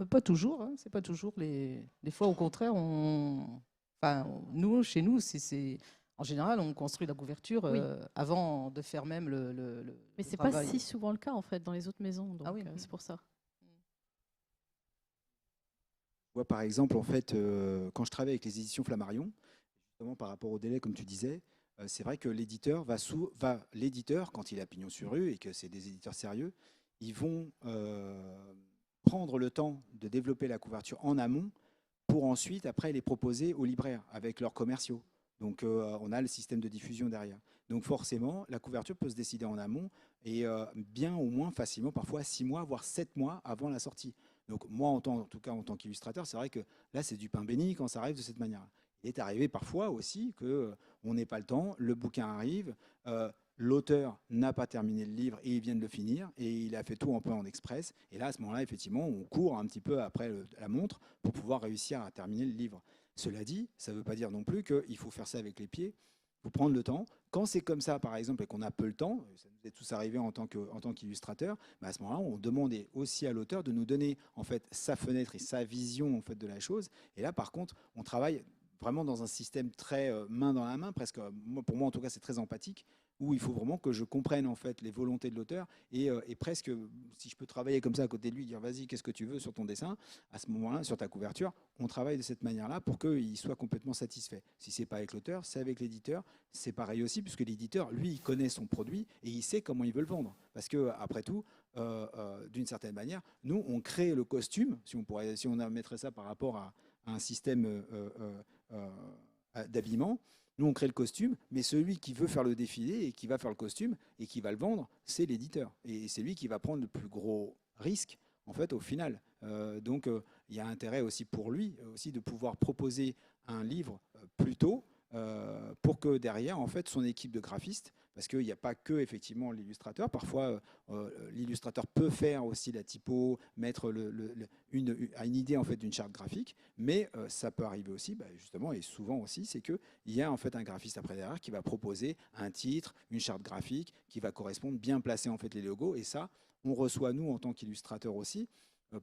Pas toujours, hein, c'est pas toujours. Des fois, au contraire, nous, chez nous, en général, on construit la couverture Oui. avant de faire même le Mais c'est pas travail. si souvent le cas, en fait, dans les autres maisons. Donc, Ah oui. c'est pour ça. Je vois par exemple, en fait, quand je travaille avec les éditions Flammarion, justement par rapport au délai, comme tu disais, c'est vrai que l'éditeur l'éditeur, quand il a pignon sur rue et que c'est des éditeurs sérieux, ils vont prendre le temps de développer la couverture en amont pour ensuite, après, les proposer aux libraires avec leurs commerciaux. Donc, on a le système de diffusion derrière. Donc, forcément, la couverture peut se décider en amont et bien au moins facilement, parfois 6 mois, voire 7 mois avant la sortie. Donc, moi, en tout cas, en tant qu'illustrateur, c'est vrai que là, c'est du pain béni quand ça arrive de cette manière. Il est arrivé parfois aussi qu'on n'ait pas le temps, le bouquin arrive, l'auteur n'a pas terminé le livre et il vient de le finir et il a fait tout un peu en express. Et là, à ce moment-là, effectivement, on court un petit peu après la montre pour pouvoir réussir à terminer le livre. Cela dit, ça ne veut pas dire non plus qu'il faut faire ça avec les pieds. Il faut prendre le temps. Quand c'est comme ça, par exemple, et qu'on a peu le temps, ça nous est tous arrivé en tant qu'illustrateur, bah à ce moment-là, on demande aussi à l'auteur de nous donner en fait sa fenêtre et sa vision en fait de la chose. Et là, par contre, on travaille vraiment dans un système très main dans la main, presque. Pour moi, en tout cas, c'est très empathique, où il faut vraiment que je comprenne en fait les volontés de l'auteur et presque, si je peux travailler comme ça à côté de lui, dire vas-y, qu'est-ce que tu veux sur ton dessin, à ce moment-là, sur ta couverture, on travaille de cette manière-là pour qu'il soit complètement satisfait. Si c'est pas avec l'auteur, c'est avec l'éditeur. C'est pareil aussi, puisque l'éditeur, lui, il connaît son produit et il sait comment il veut le vendre. Parce que après tout, d'une certaine manière, nous, on crée le costume, si on mettrait ça par rapport à un système d'habillement. Nous, on crée le costume, mais celui qui veut faire le défilé et qui va faire le costume et qui va le vendre, c'est l'éditeur. Et c'est lui qui va prendre le plus gros risque, en fait, au final. Donc, il y a intérêt aussi pour lui aussi de pouvoir proposer un livre plus tôt pour que derrière, en fait, son équipe de graphistes, parce qu'il n'y a pas que effectivement l'illustrateur. Parfois, l'illustrateur peut faire aussi la typo, mettre une idée en fait d'une charte graphique, mais ça peut arriver aussi, justement, et souvent aussi, c'est qu'il y a en fait un graphiste après derrière qui va proposer un titre, une charte graphique qui va correspondre, bien placer en fait les logos, et ça, on reçoit nous en tant qu'illustrateur aussi.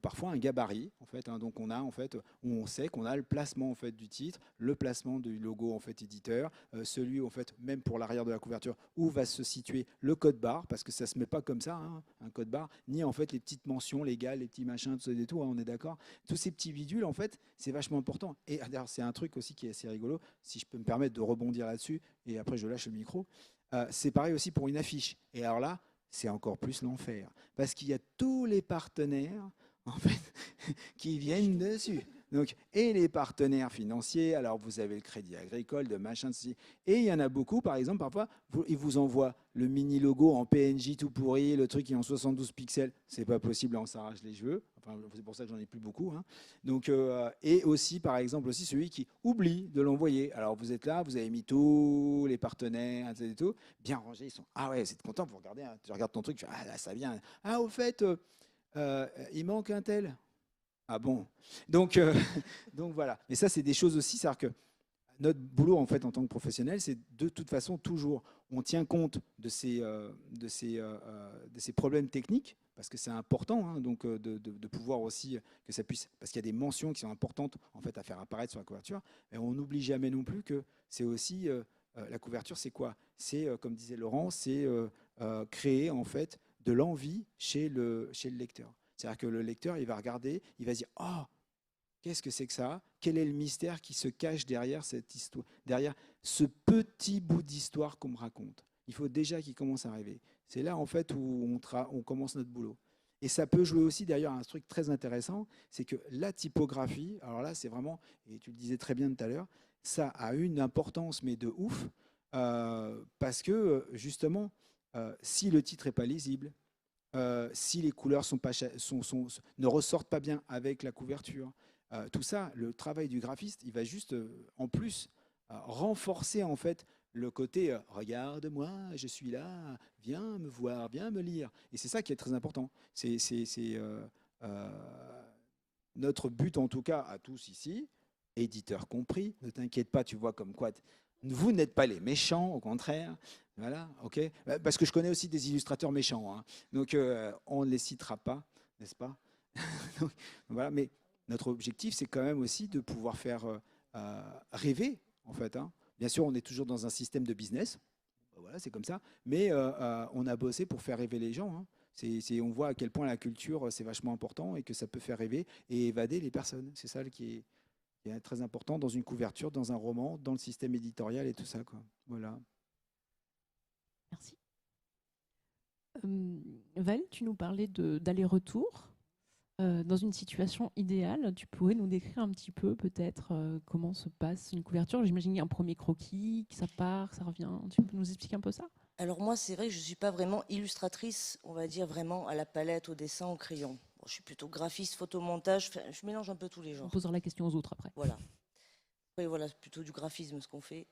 Parfois un gabarit en fait, hein, donc on a en fait où on sait qu'on a le placement en fait du titre, le placement du logo en fait éditeur, celui en fait même pour l'arrière de la couverture où va se situer le code barre, parce que ça se met pas comme ça, hein, un code barre, ni en fait les petites mentions légales, les petits machins, tout ça et tout, hein, on est d'accord. Tous ces petits bidules en fait, c'est vachement important. Et d'ailleurs c'est un truc aussi qui est assez rigolo, si je peux me permettre de rebondir là-dessus, et après je lâche le micro. C'est pareil aussi pour une affiche. Et alors là, c'est encore plus l'enfer, parce qu'il y a tous les partenaires en fait, qui viennent dessus. Donc, et les partenaires financiers, alors vous avez le Crédit Agricole, de machin, de ceci. Et il y en a beaucoup, par exemple, parfois, ils vous envoient le mini logo en PNJ tout pourri, le truc qui est en 72 pixels, c'est pas possible, on s'arrache les cheveux. Enfin, c'est pour ça que j'en ai plus beaucoup. Hein. Donc, et aussi, par exemple, aussi celui qui oublie de l'envoyer. Alors, vous êtes là, vous avez mis tous les partenaires, etc. Et tout, bien rangés, ils sont, ah ouais, c'est content, vous regardez, hein, tu regardes ton truc, tu fais, ah là, ça vient. Ah, au fait... il manque un tel. Ah bon. Donc, donc voilà. Mais ça, c'est des choses aussi. C'est-à-dire que notre boulot, en fait, en tant que professionnel, c'est de toute façon toujours, on tient compte de ces problèmes techniques, parce que c'est important, hein, donc de pouvoir aussi que ça puisse, parce qu'il y a des mentions qui sont importantes en fait à faire apparaître sur la couverture. Et on n'oublie jamais non plus que c'est aussi la couverture, c'est quoi? C'est, comme disait Laurent, c'est créer en fait de l'envie chez le lecteur. C'est-à-dire que le lecteur, il va regarder, il va se dire « Oh, qu'est-ce que c'est que ça? Quel est le mystère qui se cache derrière cette histoire, derrière ce petit bout d'histoire qu'on me raconte ?» Il faut déjà qu'il commence à rêver. C'est là, en fait, où on commence notre boulot. Et ça peut jouer aussi, d'ailleurs, un truc très intéressant, c'est que la typographie, alors là, c'est vraiment, et tu le disais très bien tout à l'heure, ça a une importance, mais de ouf, parce que, justement, si le titre n'est pas lisible, si les couleurs ne ressortent pas bien avec la couverture, tout ça, le travail du graphiste, il va juste, en plus, renforcer en fait le côté regarde-moi, je suis là, viens me voir, viens me lire. Et c'est ça qui est très important. C'est notre but, en tout cas, à tous ici, éditeurs compris. Ne t'inquiète pas, tu vois comme quoi vous n'êtes pas les méchants, au contraire. Voilà, ok. Parce que je connais aussi des illustrateurs méchants, hein. Donc on ne les citera pas, n'est-ce pas? Donc, voilà, mais notre objectif, c'est quand même aussi de pouvoir faire rêver, en fait, hein. Bien sûr, on est toujours dans un système de business, voilà, c'est comme ça, mais on a bossé pour faire rêver les gens, hein. On voit à quel point la culture, c'est vachement important et que ça peut faire rêver et évader les personnes. C'est ça qui est très important dans une couverture, dans un roman, dans le système éditorial et tout ça, quoi. Voilà. Merci. Val, tu nous parlais d'aller-retour. Dans une situation idéale, tu pourrais nous décrire un petit peu peut-être comment se passe une couverture? J'imagine qu'il y a un premier croquis, que ça part, que ça revient. Tu peux nous expliquer un peu ça? Alors moi, c'est vrai que je ne suis pas vraiment illustratrice, on va dire vraiment à la palette, au dessin, au crayon. Bon, je suis plutôt graphiste, photomontage, je mélange un peu tous les On genres. posera la question aux autres après. Voilà. Oui, voilà, c'est plutôt du graphisme ce qu'on fait.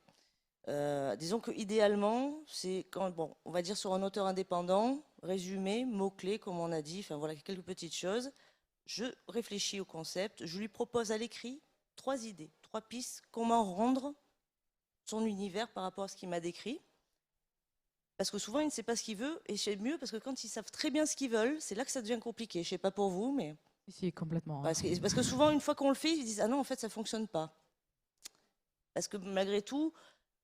Disons que idéalement, c'est quand, bon, on va dire sur un auteur indépendant, résumé, mots-clés, comme on a dit, enfin voilà, quelques petites choses. Je réfléchis au concept, je lui propose à l'écrit 3 idées, 3 pistes, comment rendre son univers par rapport à ce qu'il m'a décrit. Parce que souvent, il ne sait pas ce qu'il veut, et c'est mieux parce que quand ils savent très bien ce qu'ils veulent, c'est là que ça devient compliqué. Je ne sais pas pour vous, mais... Si, complètement. Parce que souvent, une fois qu'on le fait, ils disent « Ah non, en fait, ça ne fonctionne pas ». Parce que malgré tout,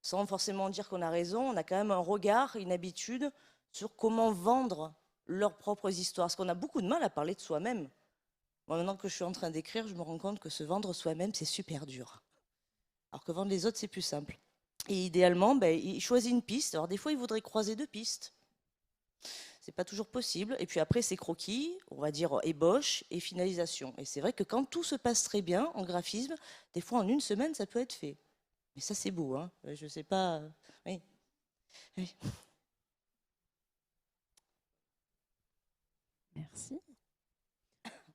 sans forcément dire qu'on a raison, on a quand même un regard, une habitude sur comment vendre leurs propres histoires. Parce qu'on a beaucoup de mal à parler de soi-même. Moi, maintenant que je suis en train d'écrire, je me rends compte que se vendre soi-même, c'est super dur. Alors que vendre les autres, c'est plus simple. Et idéalement, il choisit une piste. Alors des fois, il voudrait croiser 2 pistes. C'est pas toujours possible. Et puis après, c'est croquis, on va dire ébauche et finalisation. Et c'est vrai que quand tout se passe très bien en graphisme, des fois en 1 semaine, ça peut être fait. Mais ça, c'est beau, hein. Je sais pas. Oui. Oui. Merci.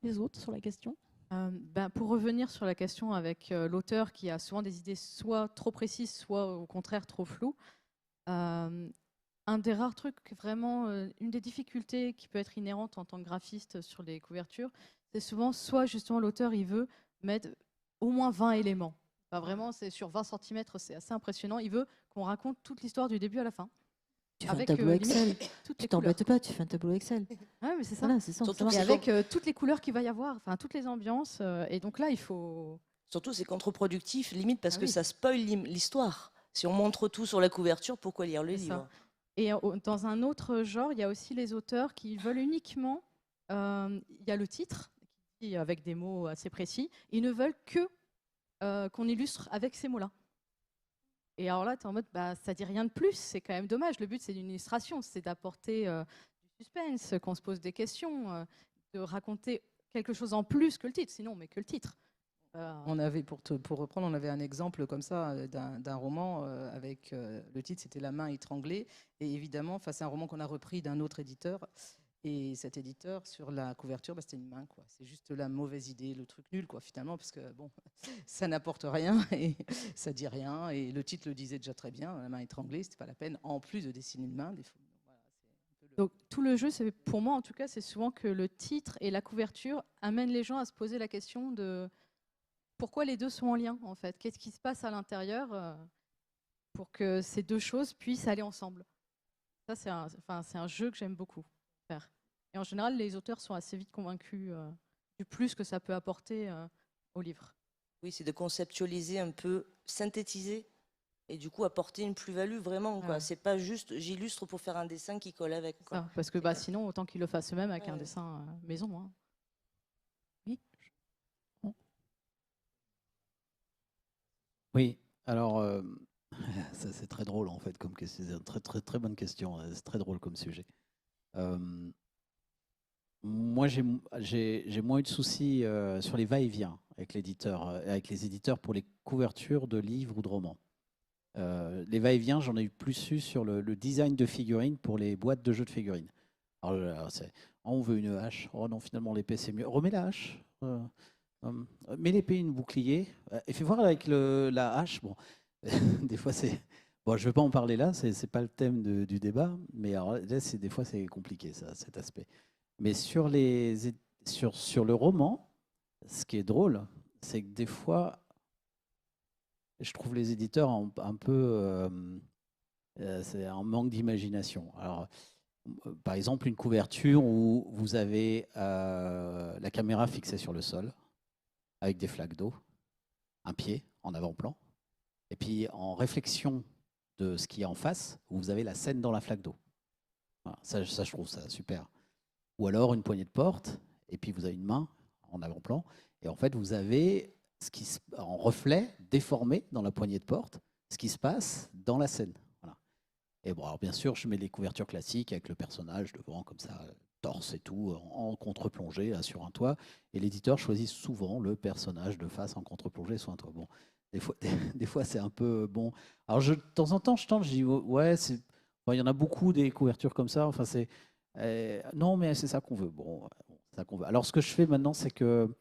Les autres sur la question? Pour revenir sur la question avec l'auteur qui a souvent des idées soit trop précises, soit au contraire trop floues, un des rares trucs, vraiment, une des difficultés qui peut être inhérente en tant que graphiste sur les couvertures, c'est souvent soit justement l'auteur il veut mettre au moins 20 éléments. Enfin, vraiment, c'est sur 20 cm, c'est assez impressionnant. Il veut qu'on raconte toute l'histoire du début à la fin. Tu fais un Avec, tableau limite, Excel. toutes Tu les t'embêtes pas, tu fais un tableau Excel. Ouais, mais c'est ça. Voilà, c'est ça. Surtout ça que marche. c'est Avec toutes les couleurs qu'il va y avoir, enfin toutes les ambiances. Et donc là, il faut. Surtout, c'est contre-productif, limite, parce Ah que oui. ça spoil l'histoire. Si on montre tout sur la couverture, pourquoi lire le C'est ça. livre? Et dans un autre genre, il y a aussi les auteurs qui veulent uniquement. Il y a le titre, qui, avec des mots assez précis. Ils ne veulent que qu'on illustre avec ces mots-là. Et alors là, tu es en mode, ça dit rien de plus, c'est quand même dommage. Le but, c'est d'une illustration, c'est d'apporter du suspense, qu'on se pose des questions, de raconter quelque chose en plus que le titre. Sinon, on met que le titre. On avait, pour reprendre, on avait un exemple comme ça d'un roman avec le titre, c'était La main étranglée. Et évidemment, c'est un roman qu'on a repris d'un autre éditeur. Et cet éditeur, sur la couverture, c'était une main, quoi. C'est juste la mauvaise idée, le truc nul, quoi, finalement, parce que bon, ça n'apporte rien et ça dit rien. Et le titre le disait déjà très bien, La main étranglée, c'était pas la peine, en plus de dessiner une main. Voilà, Donc tout le jeu, c'est pour moi en tout cas, c'est souvent que le titre et la couverture amènent les gens à se poser la question de pourquoi les deux sont en lien, en fait. Qu'est-ce qui se passe à l'intérieur pour que ces deux choses puissent aller ensemble. Ça, c'est un jeu que j'aime beaucoup faire. Et en général, les auteurs sont assez vite convaincus du plus que ça peut apporter au livre. Oui, c'est de conceptualiser un peu, synthétiser et du coup apporter une plus-value vraiment. Ouais. C'est pas juste j'illustre pour faire un dessin qui colle avec. Quoi. Ça, parce que sinon, autant qu'ils le fassent eux-mêmes avec un dessin maison. Hein. Oui. Oui, alors ça, c'est très drôle en fait, comme question. C'est une très, très, très bonne question. C'est très drôle comme sujet. Moi, j'ai moins eu de soucis sur les va-et-vient avec les éditeurs pour les couvertures de livres ou de romans. Les va-et-vient, j'en ai eu plus eu sur le design de figurines pour les boîtes de jeux de figurines. Alors, on veut une hache. Oh non, finalement, l'épée, c'est mieux. Remets la hache. Mets l'épée, une bouclier. Et fais voir avec la hache. Bon, des fois, c'est. Bon, je ne vais pas en parler là, c'est pas le thème du débat, mais alors, là, des fois, c'est compliqué, ça, cet aspect. Mais sur le roman, ce qui est drôle, c'est que des fois, je trouve les éditeurs un peu, c'est un manque d'imagination. Alors, par exemple, une couverture où vous avez la caméra fixée sur le sol avec des flaques d'eau, un pied en avant-plan, et puis en réflexion de ce qui est en face, vous avez la scène dans la flaque d'eau. Voilà, ça, je trouve ça super. Ou alors une poignée de porte, et puis vous avez une main en avant-plan, et en fait vous avez en reflet déformé dans la poignée de porte ce qui se passe dans la scène. Voilà. Et bon, alors bien sûr, je mets les couvertures classiques avec le personnage devant comme ça, torse et tout, en contre-plongée là, sur un toit. Et l'éditeur choisit souvent le personnage de face en contre-plongée sur un toit. Bon, des fois c'est un peu bon. Alors de temps en temps, je tente, je dis ouais, il y en a beaucoup des couvertures comme ça. Enfin, c'est non, mais c'est ça qu'on veut. Bon, c'est ça qu'on veut. Alors, ce que je fais maintenant, c'est que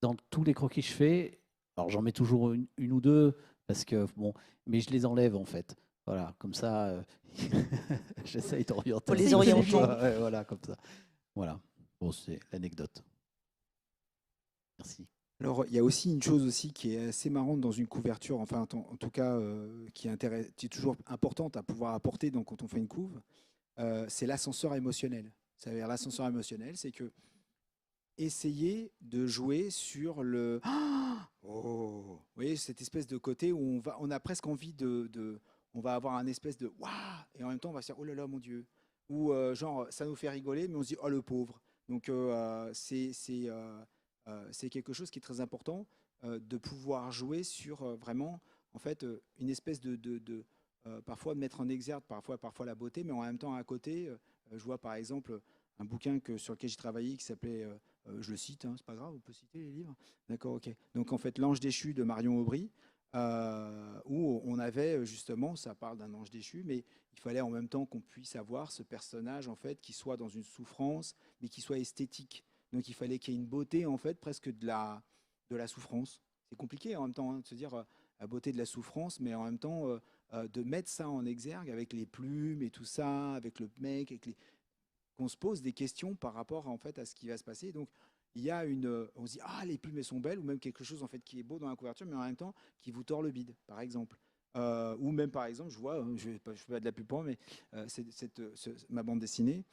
dans tous les croquis que je fais, alors j'en mets toujours une ou deux, parce que bon, mais je les enlève en fait. Voilà, comme ça, j'essaye d'orienter. Pour les orienter. Ouais, voilà, comme ça. Voilà. Bon, c'est l'anecdote. Merci. Alors, il y a aussi une chose aussi qui est assez marrante dans une couverture, enfin, en tout cas, qui est toujours importante à pouvoir apporter quand on fait une couve, c'est l'ascenseur émotionnel. C'est-à-dire l'ascenseur émotionnel, c'est que essayer de jouer sur le oh, vous voyez, cette espèce de côté où on a presque envie on va avoir un espèce de waouh, et en même temps on va se dire oh là là mon Dieu, ou genre ça nous fait rigoler, mais on se dit oh le pauvre. Donc c'est quelque chose qui est très important de pouvoir jouer sur vraiment en fait une espèce de parfois de mettre en exergue parfois la beauté, mais en même temps à côté, je vois par exemple un bouquin sur lequel j'ai travaillé qui s'appelait, je le cite, hein, c'est pas grave, on peut citer les livres, d'accord, ok. Donc en fait L'Ange déchu de Marion Aubry, où on avait justement, ça parle d'un ange déchu, mais il fallait en même temps qu'on puisse avoir ce personnage en fait qui soit dans une souffrance, mais qui soit esthétique. Donc il fallait qu'il y ait une beauté en fait presque de la souffrance. C'est compliqué en même temps de se dire la beauté de la souffrance, mais en même temps de mettre ça en exergue avec les plumes et tout ça, avec le mec, qu'on se pose des questions par rapport en fait à ce qui va se passer. Donc il y a on se dit ah les plumes elles sont belles, ou même quelque chose en fait qui est beau dans la couverture, mais en même temps qui vous tord le bide, par exemple. Ou même par exemple, je vois, je fais pas de la pub pour, mais ma bande dessinée,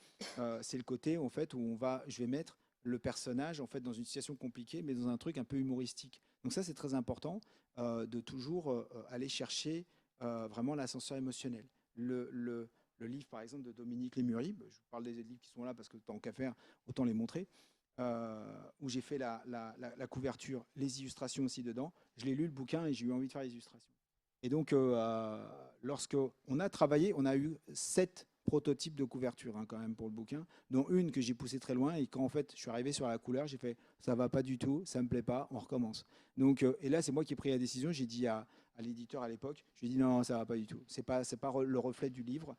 c'est le côté en fait où je vais mettre le personnage en fait dans une situation compliquée, mais dans un truc un peu humoristique. Donc ça c'est très important de toujours aller chercher vraiment l'ascenseur émotionnel. Le livre par exemple de Dominique Lémury, je vous parle des livres qui sont là parce que tant qu'à faire, autant les montrer, où j'ai fait la couverture, les illustrations aussi dedans. Je l'ai lu le bouquin et j'ai eu envie de faire les illustrations. Et donc lorsqu'on a travaillé, on a eu 7 prototypes de couverture quand même pour le bouquin, dont une que j'ai poussée très loin, et quand en fait je suis arrivé sur la couleur, j'ai fait ça va pas du tout, ça me plaît pas, on recommence. Donc et là c'est moi qui ai pris la décision, j'ai dit à l'éditeur à l'époque, je lui ai dit non, ça va pas du tout, c'est pas le reflet du livre,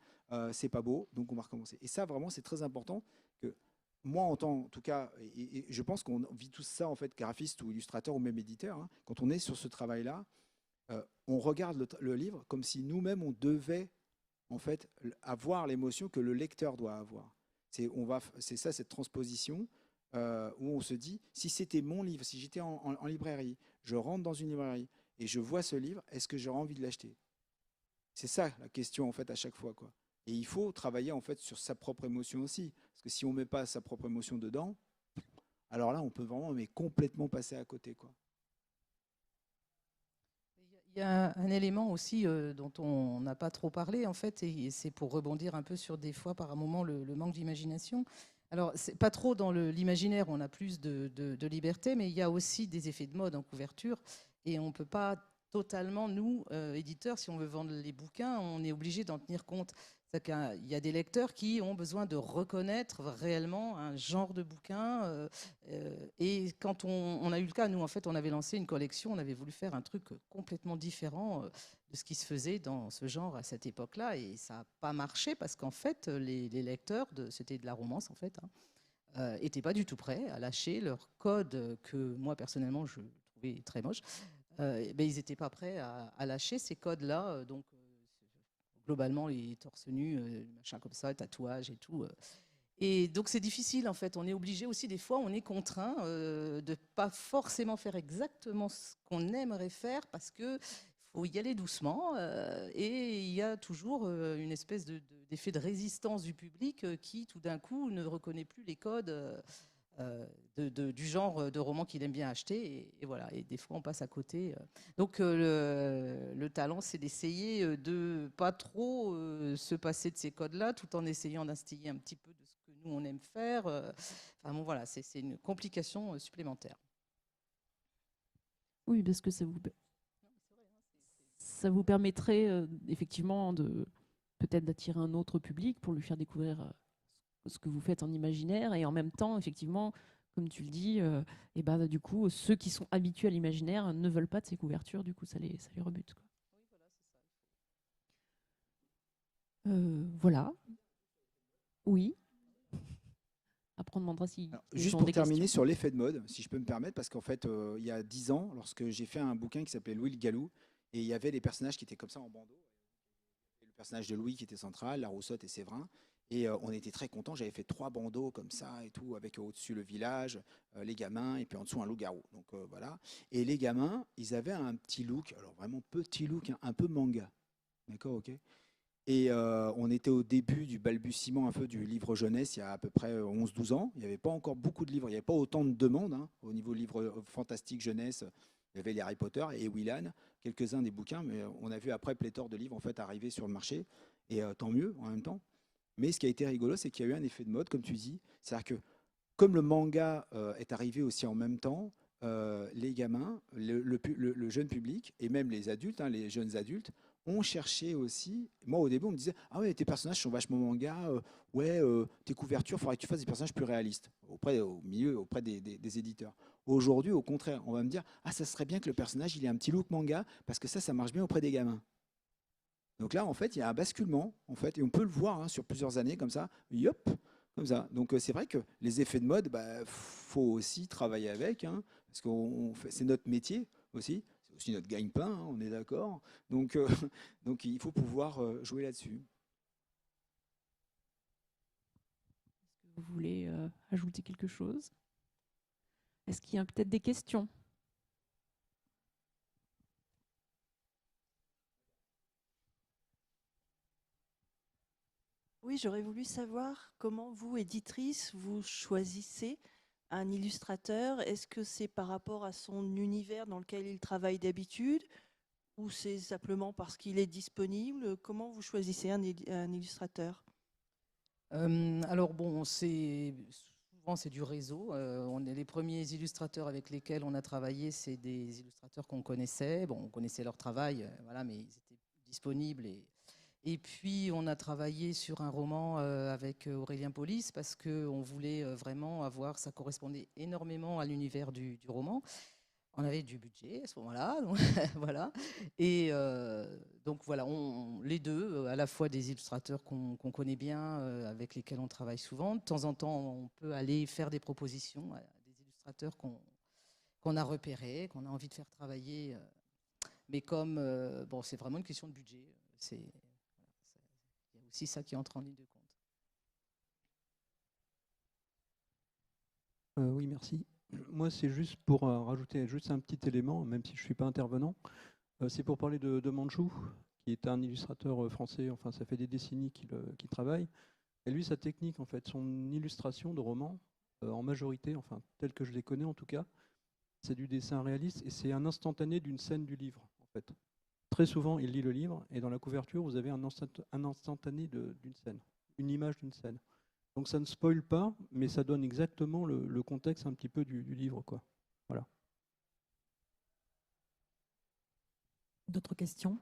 c'est pas beau, donc on va recommencer. Et ça vraiment c'est très important que moi en tout cas, et je pense qu'on vit tout ça en fait, graphiste ou illustrateur ou même éditeur, hein, quand on est sur ce travail-là, on regarde le livre comme si nous-mêmes on devait en fait avoir l'émotion que le lecteur doit avoir. C'est ça cette transposition où on se dit si c'était mon livre, si j'étais en librairie, je rentre dans une librairie et je vois ce livre, est-ce que j'aurais envie de l'acheter? C'est ça la question en fait à chaque fois quoi. Et il faut travailler en fait sur sa propre émotion aussi, parce que si on met pas sa propre émotion dedans, alors là on peut vraiment mais complètement passer à côté quoi. Il y a un élément aussi dont on n'a pas trop parlé, en fait, et c'est pour rebondir un peu sur des fois, par un moment, le manque d'imagination. Alors, c'est pas trop dans l'imaginaire, on a plus de liberté, mais il y a aussi des effets de mode en couverture, et on ne peut pas totalement, nous, éditeurs, si on veut vendre les bouquins, on est obligé d'en tenir compte. C'est-à-dire qu'il y a des lecteurs qui ont besoin de reconnaître réellement un genre de bouquin. Et quand on a eu le cas, nous, en fait, on avait lancé une collection, on avait voulu faire un truc complètement différent de ce qui se faisait dans ce genre à cette époque-là. Et ça n'a pas marché parce qu'en fait, les lecteurs, c'était de la romance, en fait, hein, n'étaient pas du tout prêts à lâcher leur code que moi, personnellement, je trouvais très moche. Ben, ils n'étaient pas prêts à lâcher ces codes-là. Donc, globalement, les torse nus, machin comme ça, tatouages et tout. Et donc, c'est difficile, en fait. On est obligé aussi, des fois, on est contraint de ne pas forcément faire exactement ce qu'on aimerait faire parce qu'il faut y aller doucement. Et il y a toujours une espèce d'effet de résistance du public qui, tout d'un coup, ne reconnaît plus les codes du genre de roman qu'il aime bien acheter. Et voilà. Et des fois, on passe à côté. Donc, le talent, c'est d'essayer de pas trop se passer de ces codes-là, tout en essayant d'instiller un petit peu de ce que nous, on aime faire. Enfin, bon, voilà, c'est une complication supplémentaire. Oui, parce que ça vous permettrait effectivement peut-être d'attirer un autre public pour lui faire découvrir ce que vous faites en imaginaire, et en même temps, effectivement, comme tu le dis, et ben, du coup, ceux qui sont habitués à l'imaginaire ne veulent pas de ces couvertures, du coup, ça les rebute, quoi. Voilà. Oui. Après, on demandera si. Juste pour terminer sur l'effet de mode, si je peux me permettre, parce qu'en fait, il y a 10 ans, lorsque j'ai fait un bouquin qui s'appelait Louis le Galou, et il y avait des personnages qui étaient comme ça en bandeau. Le personnage de Louis qui était central, la Roussotte et Séverin. Et on était très contents. J'avais fait 3 bandeaux comme ça et tout, avec au-dessus le village, les gamins, et puis en dessous un loup-garou. Donc voilà. Et les gamins, ils avaient un petit look, alors vraiment petit look, hein, un peu manga. D'accord, ok. Et on était au début du balbutiement un peu du livre jeunesse, il y a à peu près 11-12 ans. Il n'y avait pas encore beaucoup de livres, il n'y avait pas autant de demandes hein, au niveau livre fantastique jeunesse. Il y avait les Harry Potter et Willan, quelques-uns des bouquins, mais on a vu après pléthore de livres en fait arriver sur le marché, et tant mieux en même temps. Mais ce qui a été rigolo, c'est qu'il y a eu un effet de mode, comme tu dis, c'est-à-dire que comme le manga est arrivé aussi en même temps, les gamins, le jeune public et même les adultes, hein, les jeunes adultes, ont cherché aussi. Moi, au début, on me disait ah ouais, tes personnages sont vachement manga, ouais, tes couvertures, il faudrait que tu fasses des personnages plus réalistes auprès des éditeurs. Aujourd'hui, au contraire, on va me dire ah, ça serait bien que le personnage il ait un petit look manga parce que ça marche bien auprès des gamins. Donc là, en fait, il y a un basculement, en fait, et on peut le voir hein, sur plusieurs années comme ça. Yop, comme ça. Donc c'est vrai que les effets de mode, bah, faut aussi travailler avec, hein, parce que c'est notre métier aussi, c'est aussi notre gagne-pain, hein, on est d'accord. Donc, donc il faut pouvoir jouer là-dessus. Est-ce que vous voulez ajouter quelque chose? Est-ce qu'il y a peut-être des questions? Oui, j'aurais voulu savoir comment vous, éditrice, vous choisissez un illustrateur. Est-ce que c'est par rapport à son univers dans lequel il travaille d'habitude ou c'est simplement parce qu'il est disponible? Comment vous choisissez un illustrateur? Alors bon, souvent c'est du réseau. On est les premiers illustrateurs avec lesquels on a travaillé, c'est des illustrateurs qu'on connaissait. Bon, on connaissait leur travail, voilà, mais ils étaient disponibles. Et puis on a travaillé sur un roman avec Aurélien Polis parce qu'on voulait vraiment ça correspondait énormément à l'univers du roman. On avait du budget à ce moment-là, donc, voilà. Et donc voilà, les deux, à la fois des illustrateurs qu'on connaît bien, avec lesquels on travaille souvent. De temps en temps, on peut aller faire des propositions à des illustrateurs qu'on a repérés, qu'on a envie de faire travailler. Mais comme bon, c'est vraiment une question de budget, il y a aussi ça qui entre en ligne de compte. Oui, merci. Moi, c'est juste pour rajouter juste un petit élément, même si je ne suis pas intervenant. C'est pour parler de Manchou, qui est un illustrateur français. Enfin, ça fait des décennies qu'il travaille. Et lui, sa technique, en fait, son illustration de romans, en majorité, enfin, telle que je les connais en tout cas, c'est du dessin réaliste et c'est un instantané d'une scène du livre, en fait. Très souvent, il lit le livre et dans la couverture, vous avez un instantané d'une scène, une image d'une scène. Donc ça ne spoile pas, mais ça donne exactement le contexte un petit peu du livre, quoi. Voilà. D'autres questions?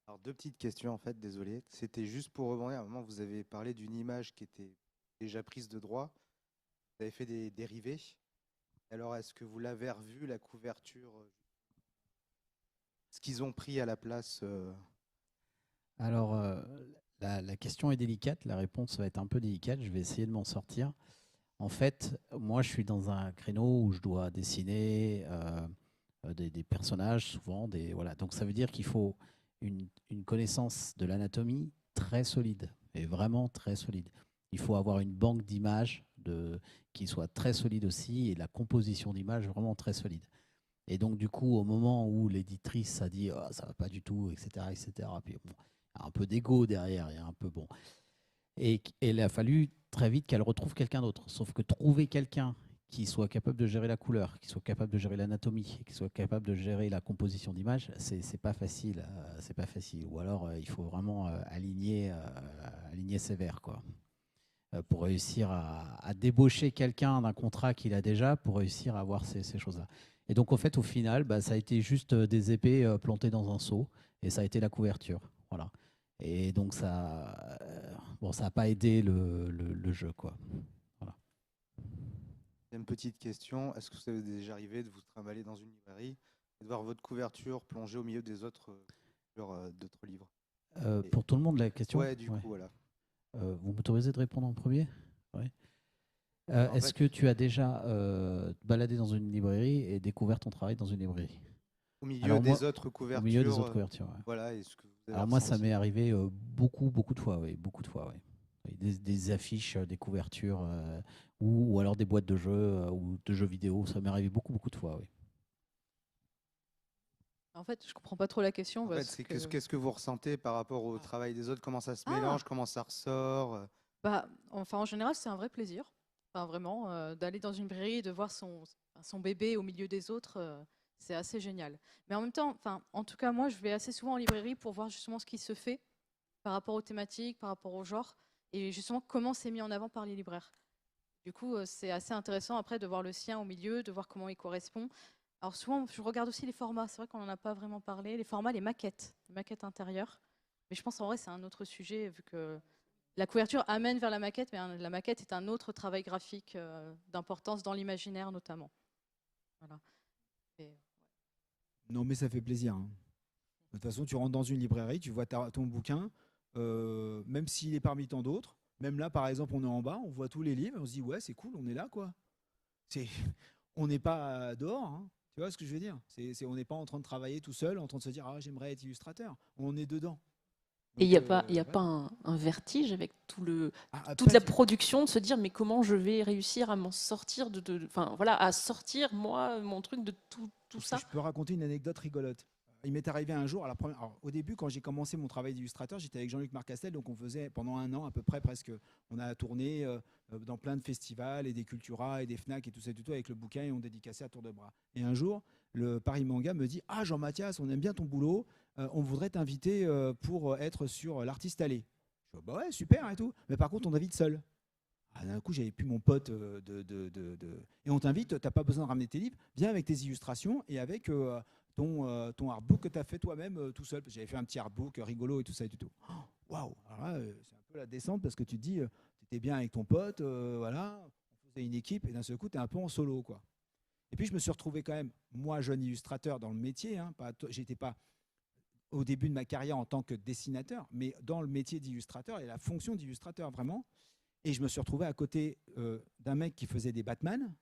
Alors, 2 petites questions, en fait, désolé. C'était juste pour rebondir. À un moment, vous avez parlé d'une image qui était déjà prise de droit. Vous avez fait des dérivés. Alors, est-ce que vous l'avez revu, la couverture? Ce qu'ils ont pris à la place Alors, la question est délicate, la réponse va être un peu délicate, je vais essayer de m'en sortir. En fait, moi, je suis dans un créneau où je dois dessiner des personnages, souvent. Voilà. Donc, ça veut dire qu'il faut une connaissance de l'anatomie très solide, et vraiment très solide. Il faut avoir une banque d'images qui soit très solide aussi, et la composition d'image vraiment très solide. Et donc, du coup, au moment où l'éditrice a dit oh, ça va pas du tout, etc., puis bon, il y a un peu d'ego derrière, il y a un peu bon. Et il a fallu très vite qu'elle retrouve quelqu'un d'autre. Sauf que trouver quelqu'un qui soit capable de gérer la couleur, qui soit capable de gérer l'anatomie, qui soit capable de gérer la composition d'image, c'est pas facile. C'est pas facile. Ou alors, il faut vraiment aligner sévère, quoi. Pour réussir à débaucher quelqu'un d'un contrat qu'il a déjà, pour réussir à avoir ces choses-là. Et donc, en fait, au final, ça a été juste des épées plantées dans un seau, et ça a été la couverture. Voilà. Et donc, ça n'a pas aidé le jeu, quoi. Voilà. Une petite question, est-ce que ça vous est déjà arrivé de vous trimballer dans une librairie et de voir votre couverture plongée au milieu des autres d'autres livres? Pour tout le monde, la question? Ouais, du coup, voilà. Vous m'autorisez de répondre en premier? Ouais. Est-ce que tu as déjà baladé dans une librairie et découvert ton travail dans une librairie? Au milieu des autres couvertures. Au milieu des autres couvertures, ouais. Voilà, est-ce que vous avez Alors moi, ressenti ça m'est arrivé beaucoup de fois, oui, beaucoup de fois, oui. Des affiches, des couvertures, ou alors des boîtes de jeux ou de jeux vidéo, ça m'est arrivé beaucoup de fois, oui. En fait, je comprends pas trop la question. En fait, qu'est-ce que vous ressentez par rapport au travail des autres? Comment ça se mélange? Comment ça ressort? En général, c'est un vrai plaisir. Enfin, vraiment, d'aller dans une librairie, de voir son bébé au milieu des autres, c'est assez génial. Mais en même temps, en tout cas, moi, je vais assez souvent en librairie pour voir justement ce qui se fait par rapport aux thématiques, par rapport au genre, et justement comment c'est mis en avant par les libraires. Du coup, c'est assez intéressant après de voir le sien au milieu, de voir comment il correspond. Alors souvent, je regarde aussi les formats. C'est vrai qu'on n'en a pas vraiment parlé. Les formats, les maquettes intérieures. Mais je pense en vrai, c'est un autre sujet, vu que la couverture amène vers la maquette, mais la maquette est un autre travail graphique d'importance dans l'imaginaire notamment. Voilà. Non, mais ça fait plaisir. Hein. De toute façon, tu rentres dans une librairie, tu vois ton bouquin, même s'il est parmi tant d'autres. Même là, par exemple, on est en bas, on voit tous les livres, on se dit ouais, c'est cool, on est là, quoi. On n'est pas dehors. Hein. Tu vois ce que je veux dire? On n'est pas en train de travailler tout seul, en train de se dire ah, j'aimerais être illustrateur. On est dedans. Et il n'y a pas un vertige avec toute la production de se dire mais comment je vais réussir à m'en sortir à sortir moi mon truc de tout ça. Je peux raconter une anecdote rigolote. Il m'est arrivé un jour, au début, quand j'ai commencé mon travail d'illustrateur, j'étais avec Jean-Luc Marcastel, donc on faisait pendant un an à peu près presque, on a tourné dans plein de festivals et des Cultura et des Fnac et tout ça avec le bouquin et on dédicaçait à tour de bras. Et un jour, le Paris Manga me dit ah Jean-Mathias, on aime bien ton boulot, on voudrait t'inviter pour être sur l'artiste allé. Je dis bah ouais super et tout, mais par contre on t'invite seul. D'un coup, j'avais plus mon pote et on t'invite, t'as pas besoin de ramener tes livres, viens avec tes illustrations et avec ton artbook que tu as fait toi-même tout seul. J'avais fait un petit artbook rigolo et tout ça et tout. Waouh! Alors là, c'est un peu la descente parce que tu te dis, tu étais bien avec ton pote, voilà, on faisait une équipe et d'un seul coup, tu es un peu en solo, quoi. Et puis, je me suis retrouvé quand même, moi, jeune illustrateur dans le métier, hein, j'étais pas au début de ma carrière en tant que dessinateur, mais dans le métier d'illustrateur et la fonction d'illustrateur, vraiment. Et je me suis retrouvé à côté d'un mec qui faisait des Batman,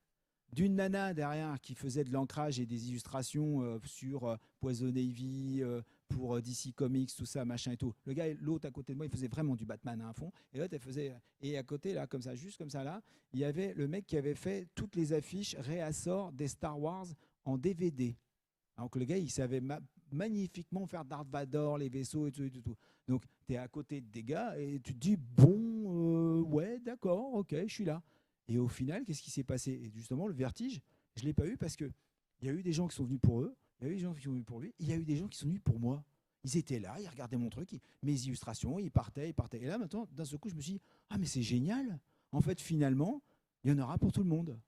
d'une nana derrière qui faisait de l'ancrage et des illustrations sur Poison Ivy, pour DC Comics, tout ça, machin et tout. Le gars, l'autre à côté de moi, il faisait vraiment du Batman à un fond. Et l'autre, elle faisait. Et à côté, là, comme ça, juste comme ça, là, il y avait le mec qui avait fait toutes les affiches réassort des Star Wars en DVD. Alors que le gars, il savait magnifiquement faire Darth Vader, les vaisseaux et tout. Donc, tu es à côté des gars et tu te dis, bon, ouais, d'accord, ok, je suis là. Et au final, qu'est-ce qui s'est passé? Et justement, le vertige, je ne l'ai pas eu parce qu'il y a eu des gens qui sont venus pour eux, il y a eu des gens qui sont venus pour lui, il y a eu des gens qui sont venus pour moi. Ils étaient là, ils regardaient mon truc, mes illustrations, ils partaient. Et là, maintenant, d'un seul coup, je me suis dit, ah, mais c'est génial. En fait, finalement, il y en aura pour tout le monde.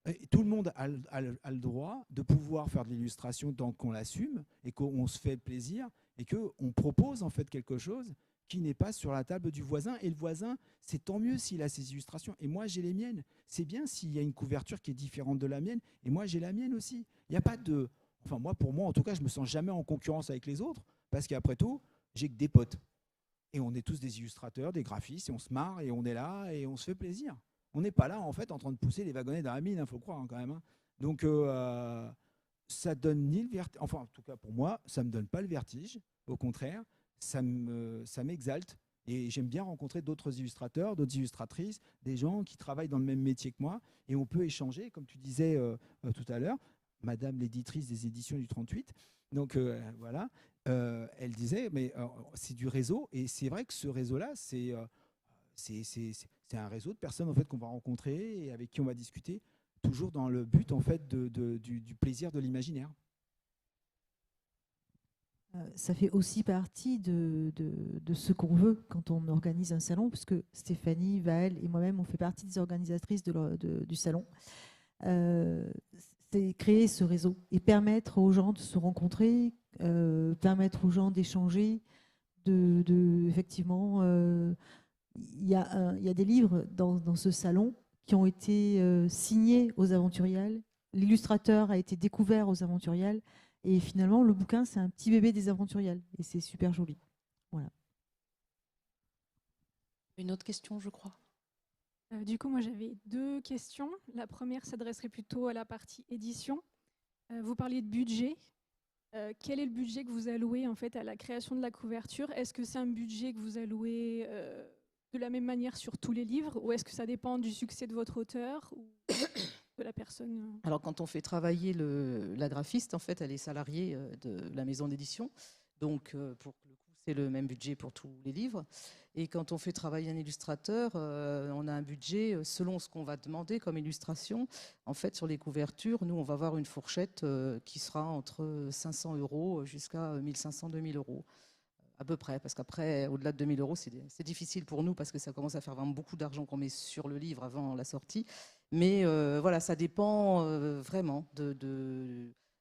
Et tout le monde a le droit de pouvoir faire de l'illustration tant qu'on l'assume et qu'on se fait plaisir et qu'on propose en fait quelque chose qui n'est pas sur la table du voisin. Et le voisin, c'est tant mieux s'il a ses illustrations. Et moi, j'ai les miennes. C'est bien s'il y a une couverture qui est différente de la mienne. Et moi, j'ai la mienne aussi. Il n'y a pas de... Enfin, pour moi, en tout cas, je ne me sens jamais en concurrence avec les autres parce qu'après tout, j'ai que des potes. Et on est tous des illustrateurs, des graphistes, et on se marre, et on est là, et on se fait plaisir. On n'est pas là, en fait, en train de pousser les wagonnets dans la mine, il faut le croire, hein, quand même. Hein. Donc, ça donne ni le vertige... Enfin, en tout cas, pour moi, ça ne me donne pas le vertige. Au contraire, ça m'exalte Et j'aime bien rencontrer d'autres illustrateurs, d'autres illustratrices, des gens qui travaillent dans le même métier que moi. Et on peut échanger, comme tu disais tout à l'heure, Madame l'éditrice des éditions du 38. Donc voilà, elle disait, mais c'est du réseau. Et c'est vrai que ce réseau-là, c'est un réseau de personnes en fait, qu'on va rencontrer et avec qui on va discuter, toujours dans le but en fait, du plaisir de l'imaginaire. Ça fait aussi partie de ce qu'on veut quand on organise un salon, puisque Stéphanie, Vaël et moi-même, on fait partie des organisatrices du salon. C'est créer ce réseau et permettre aux gens de se rencontrer, permettre aux gens d'échanger, effectivement, il y a des livres dans ce salon qui ont été signés aux Aventuriales. L'illustrateur a été découvert aux Aventuriales. Et finalement, le bouquin, c'est un petit bébé des Aventuriales. Et c'est super joli. Voilà. Une autre question, je crois. Du coup, moi, j'avais 2 questions. La première s'adresserait plutôt à la partie édition. Vous parliez de budget. Quel est le budget que vous allouez en fait, à la création de la couverture? Est-ce que c'est un budget que vous allouez de la même manière sur tous les livres? Ou est-ce que ça dépend du succès de votre auteur ou de la personne? Alors, quand on fait travailler la graphiste, en fait, elle est salariée de la maison d'édition. Donc, pour le coup, c'est le même budget pour tous les livres. Et quand on fait travailler un illustrateur, on a un budget selon ce qu'on va demander comme illustration. En fait, sur les couvertures, nous, on va avoir une fourchette qui sera entre 500 € jusqu'à 1500, 2000 € à peu près. Parce qu'après, au-delà de 2000 €, c'est difficile pour nous parce que ça commence à faire vraiment beaucoup d'argent qu'on met sur le livre avant la sortie. Mais voilà, ça dépend vraiment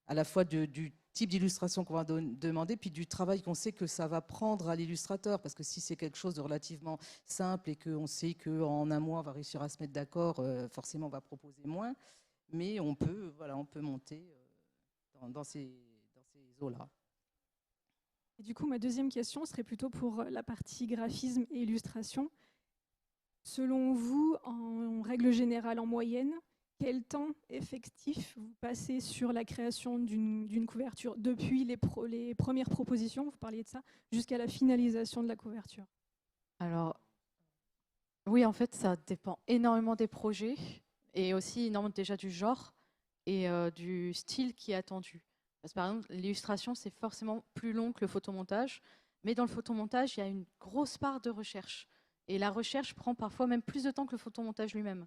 à la fois du type d'illustration qu'on va demander, puis du travail qu'on sait que ça va prendre à l'illustrateur. Parce que si c'est quelque chose de relativement simple et qu'on sait qu'en un mois, on va réussir à se mettre d'accord, forcément, on va proposer moins. Mais on peut monter dans ces eaux-là. Et du coup, ma deuxième question serait plutôt pour la partie graphisme et illustration. Selon vous, en règle générale, en moyenne, quel temps effectif vous passez sur la création d'une couverture, depuis les premières propositions, vous parliez de ça, jusqu'à la finalisation de la couverture? Alors, oui, en fait, ça dépend énormément des projets et aussi énormément déjà du genre et du style qui est attendu. Parce que, par exemple, l'illustration, c'est forcément plus long que le photomontage, mais dans le photomontage, il y a une grosse part de recherche. Et la recherche prend parfois même plus de temps que le photomontage lui-même.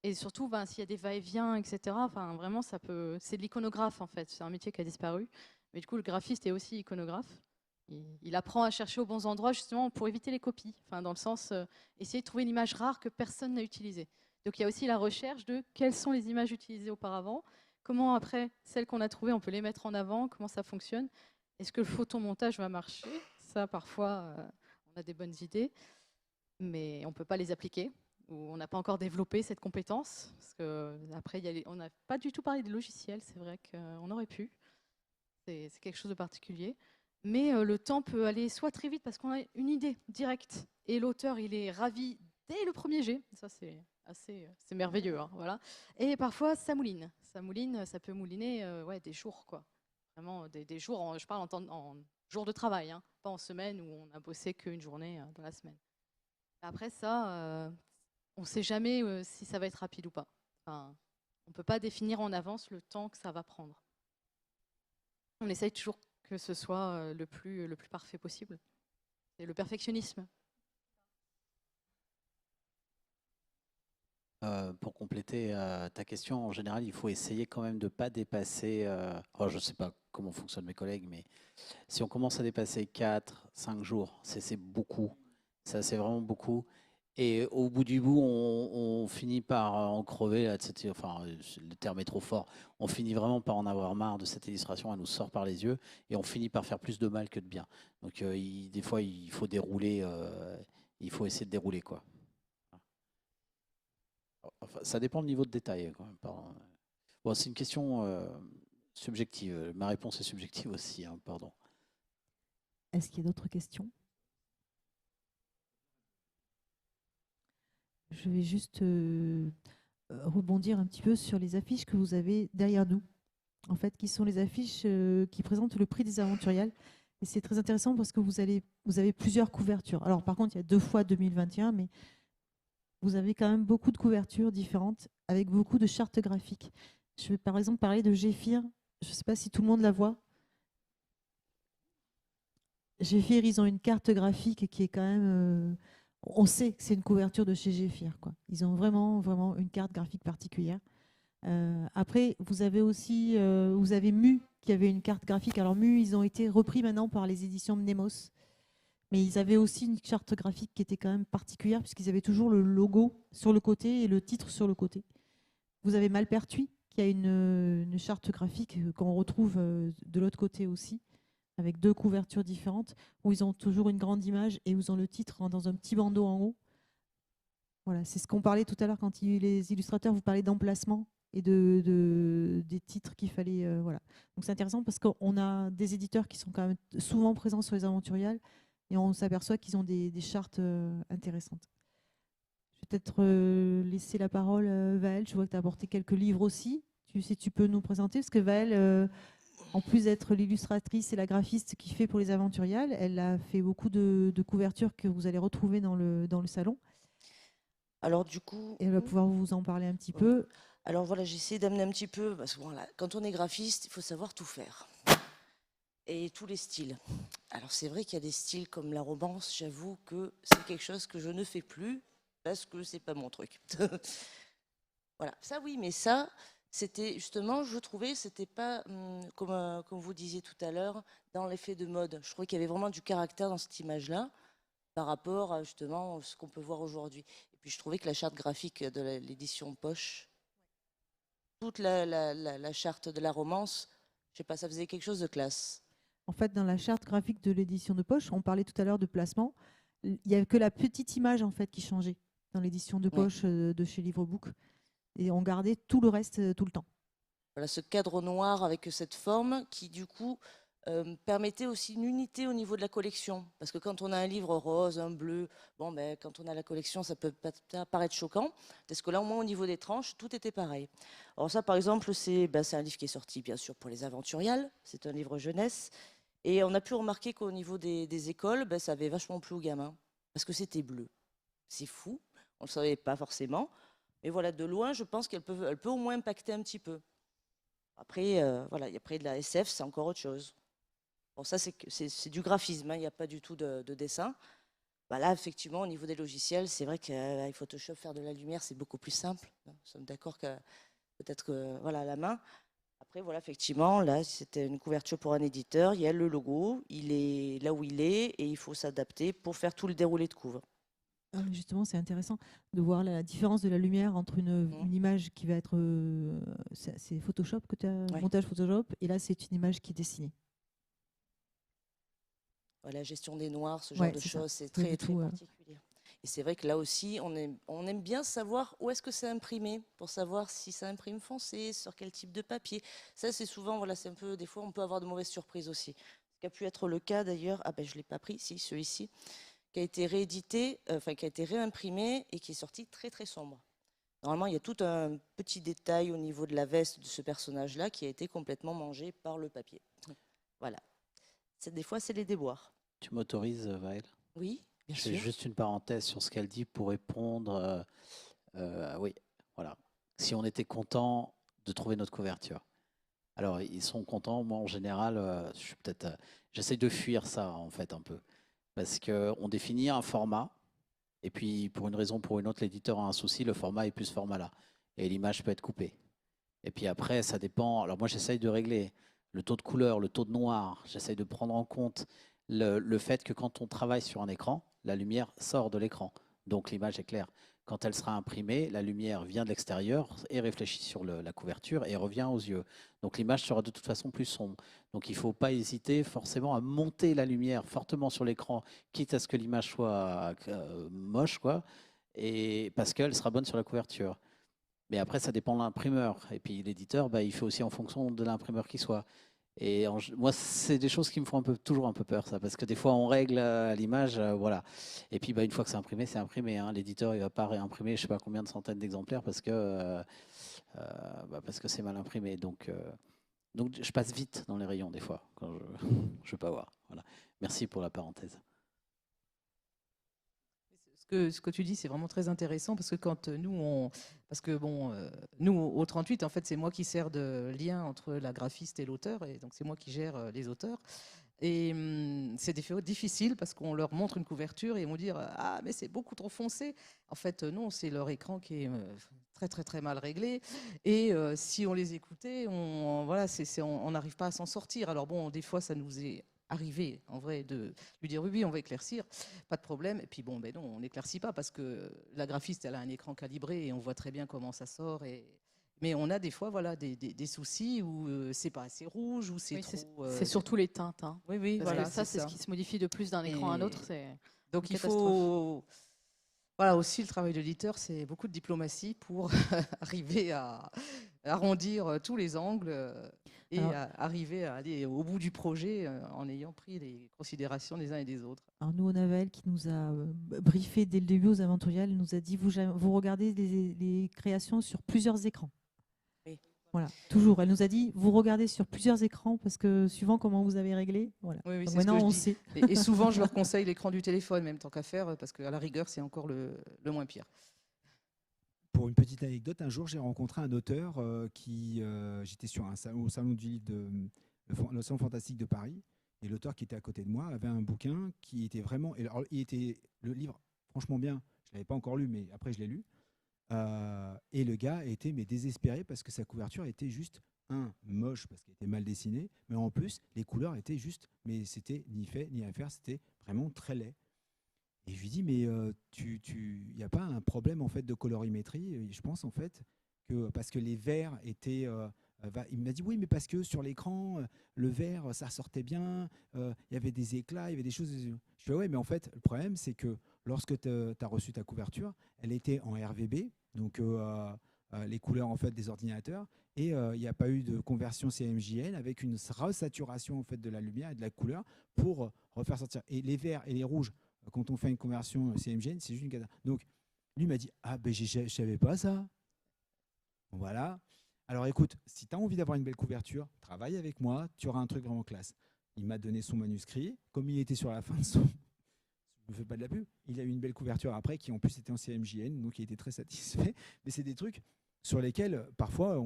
Et surtout, s'il y a des va-et-vient, etc., vraiment, c'est de l'iconographe, en fait. C'est un métier qui a disparu. Mais du coup, le graphiste est aussi iconographe. Il apprend à chercher aux bons endroits, justement, pour éviter les copies. Dans le sens, essayer de trouver une image rare que personne n'a utilisée. Donc, il y a aussi la recherche de quelles sont les images utilisées auparavant, comment, après, celles qu'on a trouvées, on peut les mettre en avant, comment ça fonctionne. Est-ce que le photomontage va marcher? Ça, parfois, on a des bonnes idées, mais on ne peut pas les appliquer, ou on n'a pas encore développé cette compétence. Parce que, après, on n'a pas du tout parlé des logiciels, c'est vrai qu'on aurait pu. C'est quelque chose de particulier. Mais le temps peut aller soit très vite parce qu'on a une idée directe, et l'auteur, il est ravi dès le premier jet. Ça, c'est merveilleux. Hein, voilà. Et parfois, ça mouline. Ça peut mouliner des jours, quoi. Vraiment, des jours, je parle en jours de travail, hein, pas en semaine où on a bossé qu'une journée dans la semaine. Après ça, on ne sait jamais si ça va être rapide ou pas. On ne peut pas définir en avance le temps que ça va prendre. On essaye toujours que ce soit le plus parfait possible. C'est le perfectionnisme. Pour compléter ta question, en général, il faut essayer quand même de ne pas dépasser, je ne sais pas comment fonctionnent mes collègues, mais si on commence à dépasser 4-5 jours, c'est beaucoup. Ça, c'est vraiment beaucoup. Et au bout du bout, on finit par en crever. Là, le terme est trop fort. On finit vraiment par en avoir marre de cette illustration. Elle nous sort par les yeux et on finit par faire plus de mal que de bien. Donc, des fois, il faut dérouler. Il faut essayer de dérouler, quoi. Ça dépend du niveau de détail, quand même. Bon, c'est une question subjective. Ma réponse est subjective aussi. Hein, pardon. Est-ce qu'il y a d'autres questions? Je vais juste rebondir un petit peu sur les affiches que vous avez derrière nous, en fait, qui sont les affiches qui présentent le prix des Aventuriales. Et c'est très intéressant parce que vous avez plusieurs couvertures. Alors par contre, il y a 2 fois 2021, mais vous avez quand même beaucoup de couvertures différentes avec beaucoup de chartes graphiques. Je vais par exemple parler de Géphir. Je ne sais pas si tout le monde la voit. Géphir, ils ont une carte graphique qui est quand même... on sait que c'est une couverture de chez Géphir, quoi. Ils ont vraiment, vraiment une carte graphique particulière. Après, vous avez aussi vous avez Mu qui avait une carte graphique. Alors Mu, ils ont été repris maintenant par les éditions Mnemos. Mais ils avaient aussi une charte graphique qui était quand même particulière puisqu'ils avaient toujours le logo sur le côté et le titre sur le côté. Vous avez Malpertuis qui a une charte graphique qu'on retrouve de l'autre côté aussi, avec 2 couvertures différentes, où ils ont toujours une grande image et où ils ont le titre dans un petit bandeau en haut. Voilà, c'est ce qu'on parlait tout à l'heure quand les illustrateurs vous parlaient d'emplacement et des titres qu'il fallait. Voilà. Donc c'est intéressant parce qu'on a des éditeurs qui sont quand même souvent présents sur les aventuriales et on s'aperçoit qu'ils ont des chartes intéressantes. Je vais peut-être laisser la parole à Vaël. Je vois que tu as apporté quelques livres aussi. Si tu peux nous présenter, parce que Vaël, en plus d'être l'illustratrice et la graphiste qui fait pour les aventuriales, elle a fait beaucoup de couvertures que vous allez retrouver dans le salon. Alors du coup... Et elle va pouvoir vous en parler un petit peu. Alors voilà, j'ai essayé d'amener un petit peu, parce que voilà, quand on est graphiste, il faut savoir tout faire. Et tous les styles. Alors c'est vrai qu'il y a des styles comme la romance, j'avoue que c'est quelque chose que je ne fais plus, parce que c'est pas mon truc. Voilà, ça oui, mais ça, c'était justement, je trouvais, c'était pas, comme vous disiez tout à l'heure, dans l'effet de mode. Je trouvais qu'il y avait vraiment du caractère dans cette image-là, par rapport à justement ce qu'on peut voir aujourd'hui. Et puis je trouvais que la charte graphique de l'édition poche, toute la charte de la romance, je sais pas, ça faisait quelque chose de classe. En fait, dans la charte graphique de l'édition de poche, on parlait tout à l'heure de placement, il n'y avait que la petite image en fait qui changeait dans l'édition de poche de chez Livrebook. Et on gardait tout le reste tout le temps. Voilà, ce cadre noir avec cette forme qui du coup permettait aussi une unité au niveau de la collection. Parce que quand on a un livre rose, un bleu, bon, ben, quand on a la collection, ça peut paraître choquant. Parce que là, au moins, au niveau des tranches, tout était pareil. Alors ça, par exemple, c'est un livre qui est sorti, bien sûr, pour les aventuriales. C'est un livre jeunesse. Et on a pu remarquer qu'au niveau des écoles, ça avait vachement plu aux gamins. Parce que c'était bleu. C'est fou. On ne le savait pas forcément. Mais voilà, de loin, je pense qu'elle peut au moins impacter un petit peu. Après, voilà, après de la SF, c'est encore autre chose. Bon, ça, c'est du graphisme, hein, il n'y a pas du tout de dessin. Bah là, effectivement, au niveau des logiciels, c'est vrai qu'avec Photoshop, faire de la lumière, c'est beaucoup plus simple. Nous sommes d'accord que peut-être que, voilà, à la main. Après, voilà, effectivement, là, c'était une couverture pour un éditeur. Il y a le logo, il est là où il est, et il faut s'adapter pour faire tout le déroulé de couve. Justement, c'est intéressant de voir la différence de la lumière entre une image qui va être... c'est Photoshop que tu as, montage Photoshop, et là, c'est une image qui est dessinée. La gestion des noirs, ce genre de choses, c'est très, très particulier. Et c'est vrai que là aussi, on aime bien savoir où est-ce que c'est imprimé, pour savoir si ça imprime foncé, sur quel type de papier. Ça, c'est souvent, voilà, c'est un peu, des fois, on peut avoir de mauvaises surprises aussi. Ce qui a pu être le cas d'ailleurs, je ne l'ai pas pris, si, celui-ci, qui a été réédité, qui a été réimprimé et qui est sorti très très sombre. Normalement, il y a tout un petit détail au niveau de la veste de ce personnage-là qui a été complètement mangé par le papier. Voilà. Des fois, c'est les déboires. Tu m'autorises, Vaël? Oui, bien sûr. Je fais juste une parenthèse sur ce qu'elle dit pour répondre. Oui, voilà. Si on était content de trouver notre couverture. Alors, ils sont contents. Moi, en général, j'essaie de fuir ça, en fait, un peu. Parce qu'on définit un format, et puis pour une raison ou pour une autre, l'éditeur a un souci, le format est plus ce format-là. Et l'image peut être coupée. Et puis après, ça dépend. Alors moi, j'essaye de régler le taux de couleur, le taux de noir. J'essaye de prendre en compte le fait que quand on travaille sur un écran, la lumière sort de l'écran. Donc l'image est claire. Quand elle sera imprimée, la lumière vient de l'extérieur et réfléchit sur la couverture et revient aux yeux. Donc l'image sera de toute façon plus sombre. Donc il ne faut pas hésiter forcément à monter la lumière fortement sur l'écran, quitte à ce que l'image soit moche, quoi, et parce qu'elle sera bonne sur la couverture. Mais après, ça dépend de l'imprimeur. Et puis l'éditeur, il fait aussi en fonction de l'imprimeur qui soit. Et moi, c'est des choses qui me font toujours un peu peur, ça, parce que des fois, on règle l'image, voilà. Et puis, une fois que c'est imprimé, c'est imprimé. Hein. L'éditeur, il ne va pas réimprimer, je ne sais pas combien de centaines d'exemplaires, parce que c'est mal imprimé. Donc, Donc je passe vite dans les rayons des fois quand je ne veux pas voir. Voilà. Merci pour la parenthèse. Ce que tu dis, c'est vraiment très intéressant parce que quand nous au 38, en fait, c'est moi qui sers de lien entre la graphiste et l'auteur, et donc c'est moi qui gère les auteurs. Et c'est des fois difficile parce qu'on leur montre une couverture et ils vont dire ah mais c'est beaucoup trop foncé. En fait non, c'est leur écran qui est très très très mal réglé. Et si on les écoutait, on n'arrive pas à s'en sortir. Alors bon, des fois ça nous est arrivé en vrai de lui dire oui on va éclaircir, pas de problème. Et puis bon ben non, on n'éclaircit pas parce que la graphiste elle a un écran calibré et on voit très bien comment ça sort. Mais on a des fois des soucis où c'est pas assez rouge ou c'est trop. C'est surtout les teintes. Hein. Oui, voilà, ça c'est ce qui se modifie de plus d'un écran à un autre. Donc il faut. Voilà, aussi le travail de l'éditeur, c'est beaucoup de diplomatie pour arriver à arrondir tous les angles et arriver à aller au bout du projet en ayant pris les considérations des uns et des autres. Alors nous, au Navel, qui nous a briefé dès le début aux Aventuriales, il nous a dit vous regardez les créations sur plusieurs écrans. Oui. Voilà, toujours. Elle nous a dit vous regardez sur plusieurs écrans parce que suivant comment vous avez réglé, voilà. Oui, donc maintenant on sait. Et souvent je leur conseille l'écran du téléphone, même tant qu'à faire, parce qu'à la rigueur c'est encore le moins pire. Pour une petite anecdote, un jour j'ai rencontré un auteur j'étais au salon du livre le salon fantastique de Paris, et l'auteur qui était à côté de moi avait un bouquin qui était vraiment, alors, il était le livre franchement bien. Je l'avais pas encore lu, mais après je l'ai lu. Et le gars était désespéré parce que sa couverture était juste moche parce qu'elle était mal dessinée, mais en plus les couleurs étaient juste, mais c'était ni fait ni à faire, c'était vraiment très laid. Et je lui dis mais il n'y a pas un problème en fait de colorimétrie? Et je pense en fait que parce que les verts étaient il m'a dit oui mais parce que sur l'écran le vert ça sortait bien, il y avait des éclats, il y avait des choses. Je fais ouais mais en fait le problème c'est que lorsque tu as reçu ta couverture, elle était en RVB, donc les couleurs en fait des ordinateurs, et il n'y a pas eu de conversion CMJN avec une resaturation en fait de la lumière et de la couleur pour refaire sortir. Et les verts et les rouges, quand on fait une conversion CMJN, c'est juste une cata. Donc lui m'a dit ah ben je savais pas ça. Voilà. Alors écoute, si tu as envie d'avoir une belle couverture, travaille avec moi, tu auras un truc vraiment classe. Il m'a donné son manuscrit, comme il était sur la fin de son... Je ne fais pas de la pub. Il a eu une belle couverture après, qui en plus était en CMJN, donc il était très satisfait. Mais c'est des trucs sur lesquels, parfois,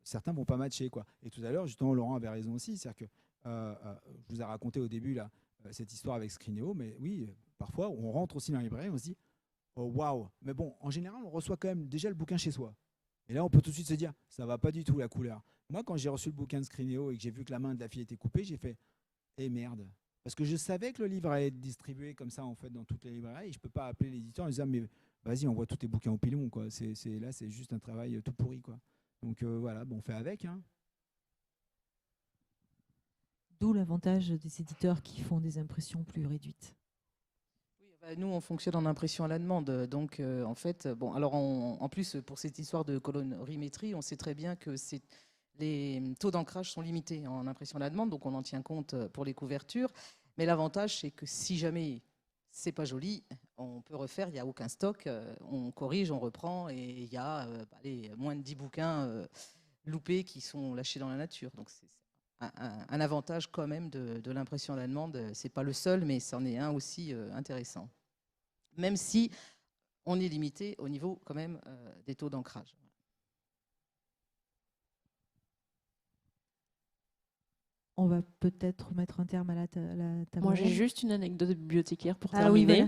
certains vont pas matcher, quoi. Et tout à l'heure, justement, Laurent avait raison aussi. C'est-à-dire que je vous ai raconté au début là, cette histoire avec Screenéo, mais oui, parfois, on rentre aussi dans la librairie, on se dit oh, waouh. Mais bon, en général, on reçoit quand même déjà le bouquin chez soi. Et là, on peut tout de suite se dire ça va pas du tout la couleur. Moi, quand j'ai reçu le bouquin de Screenéo et que j'ai vu que la main de la fille était coupée, j'ai fait eh merde. Parce que je savais que le livre allait être distribué comme ça en fait dans toutes les librairies, et je peux pas appeler l'éditeur et dire mais vas-y envoie tous tes bouquins au pilon, quoi. Là c'est juste un travail tout pourri, quoi. Donc voilà, bon, on fait avec, hein. D'où l'avantage des éditeurs qui font des impressions plus réduites. Oui, bah, nous on fonctionne en impression à la demande, donc en fait bon alors en plus pour cette histoire de colorimétrie, on sait très bien que les taux d'ancrage sont limités en impression à la demande, donc on en tient compte pour les couvertures. Mais l'avantage, c'est que si jamais c'est pas joli, on peut refaire, il n'y a aucun stock, on corrige, on reprend, et il y a moins de 10 bouquins loupés qui sont lâchés dans la nature. Donc c'est un avantage quand même de l'impression à la demande. C'est pas le seul, mais c'en est un aussi intéressant. Même si on est limité au niveau quand même des taux d'ancrage. On va peut-être mettre un terme à la table. Moi, j'ai juste une anecdote de bibliothécaire pour oui, terminer.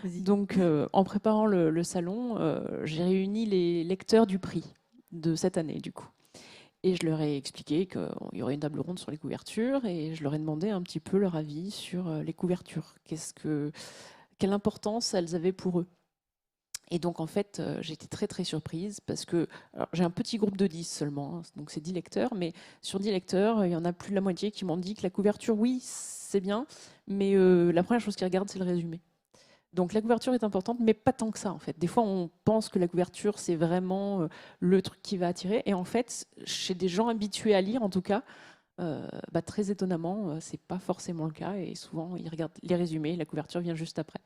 voilà. Donc, en préparant le salon, j'ai réuni les lecteurs du prix de cette année, du coup. Et je leur ai expliqué qu'il y aurait une table ronde sur les couvertures, et je leur ai demandé un petit peu leur avis sur les couvertures. Quelle importance elles avaient pour eux. Et donc, en fait, j'étais très, très surprise parce que j'ai un petit groupe de 10 seulement, hein, donc c'est 10 lecteurs, mais sur 10 lecteurs, il y en a plus de la moitié qui m'ont dit que la couverture, oui, c'est bien, mais la première chose qu'ils regardent, c'est le résumé. Donc, la couverture est importante, mais pas tant que ça, en fait. Des fois, on pense que la couverture, c'est vraiment le truc qui va attirer. Et en fait, chez des gens habitués à lire, en tout cas, très étonnamment, c'est pas forcément le cas. Et souvent, ils regardent les résumés, la couverture vient juste après.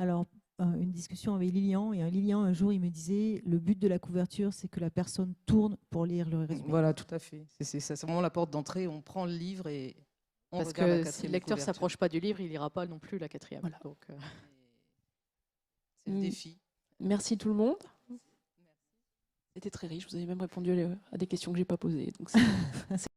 Alors, une discussion avec Lilian, et Lilian, un jour, il me disait, le but de la couverture, c'est que la personne tourne pour lire le résumé. Voilà, tout à fait. C'est vraiment la porte d'entrée. On prend le livre et on Parce regarde la que si quatrième le lecteur couverture. s'approche pas du livre, il lira pas non plus la quatrième. Voilà. Donc, C'est le défi. Merci tout le monde. C'était très riche. Vous avez même répondu à des questions que j'ai pas posées. Donc c'est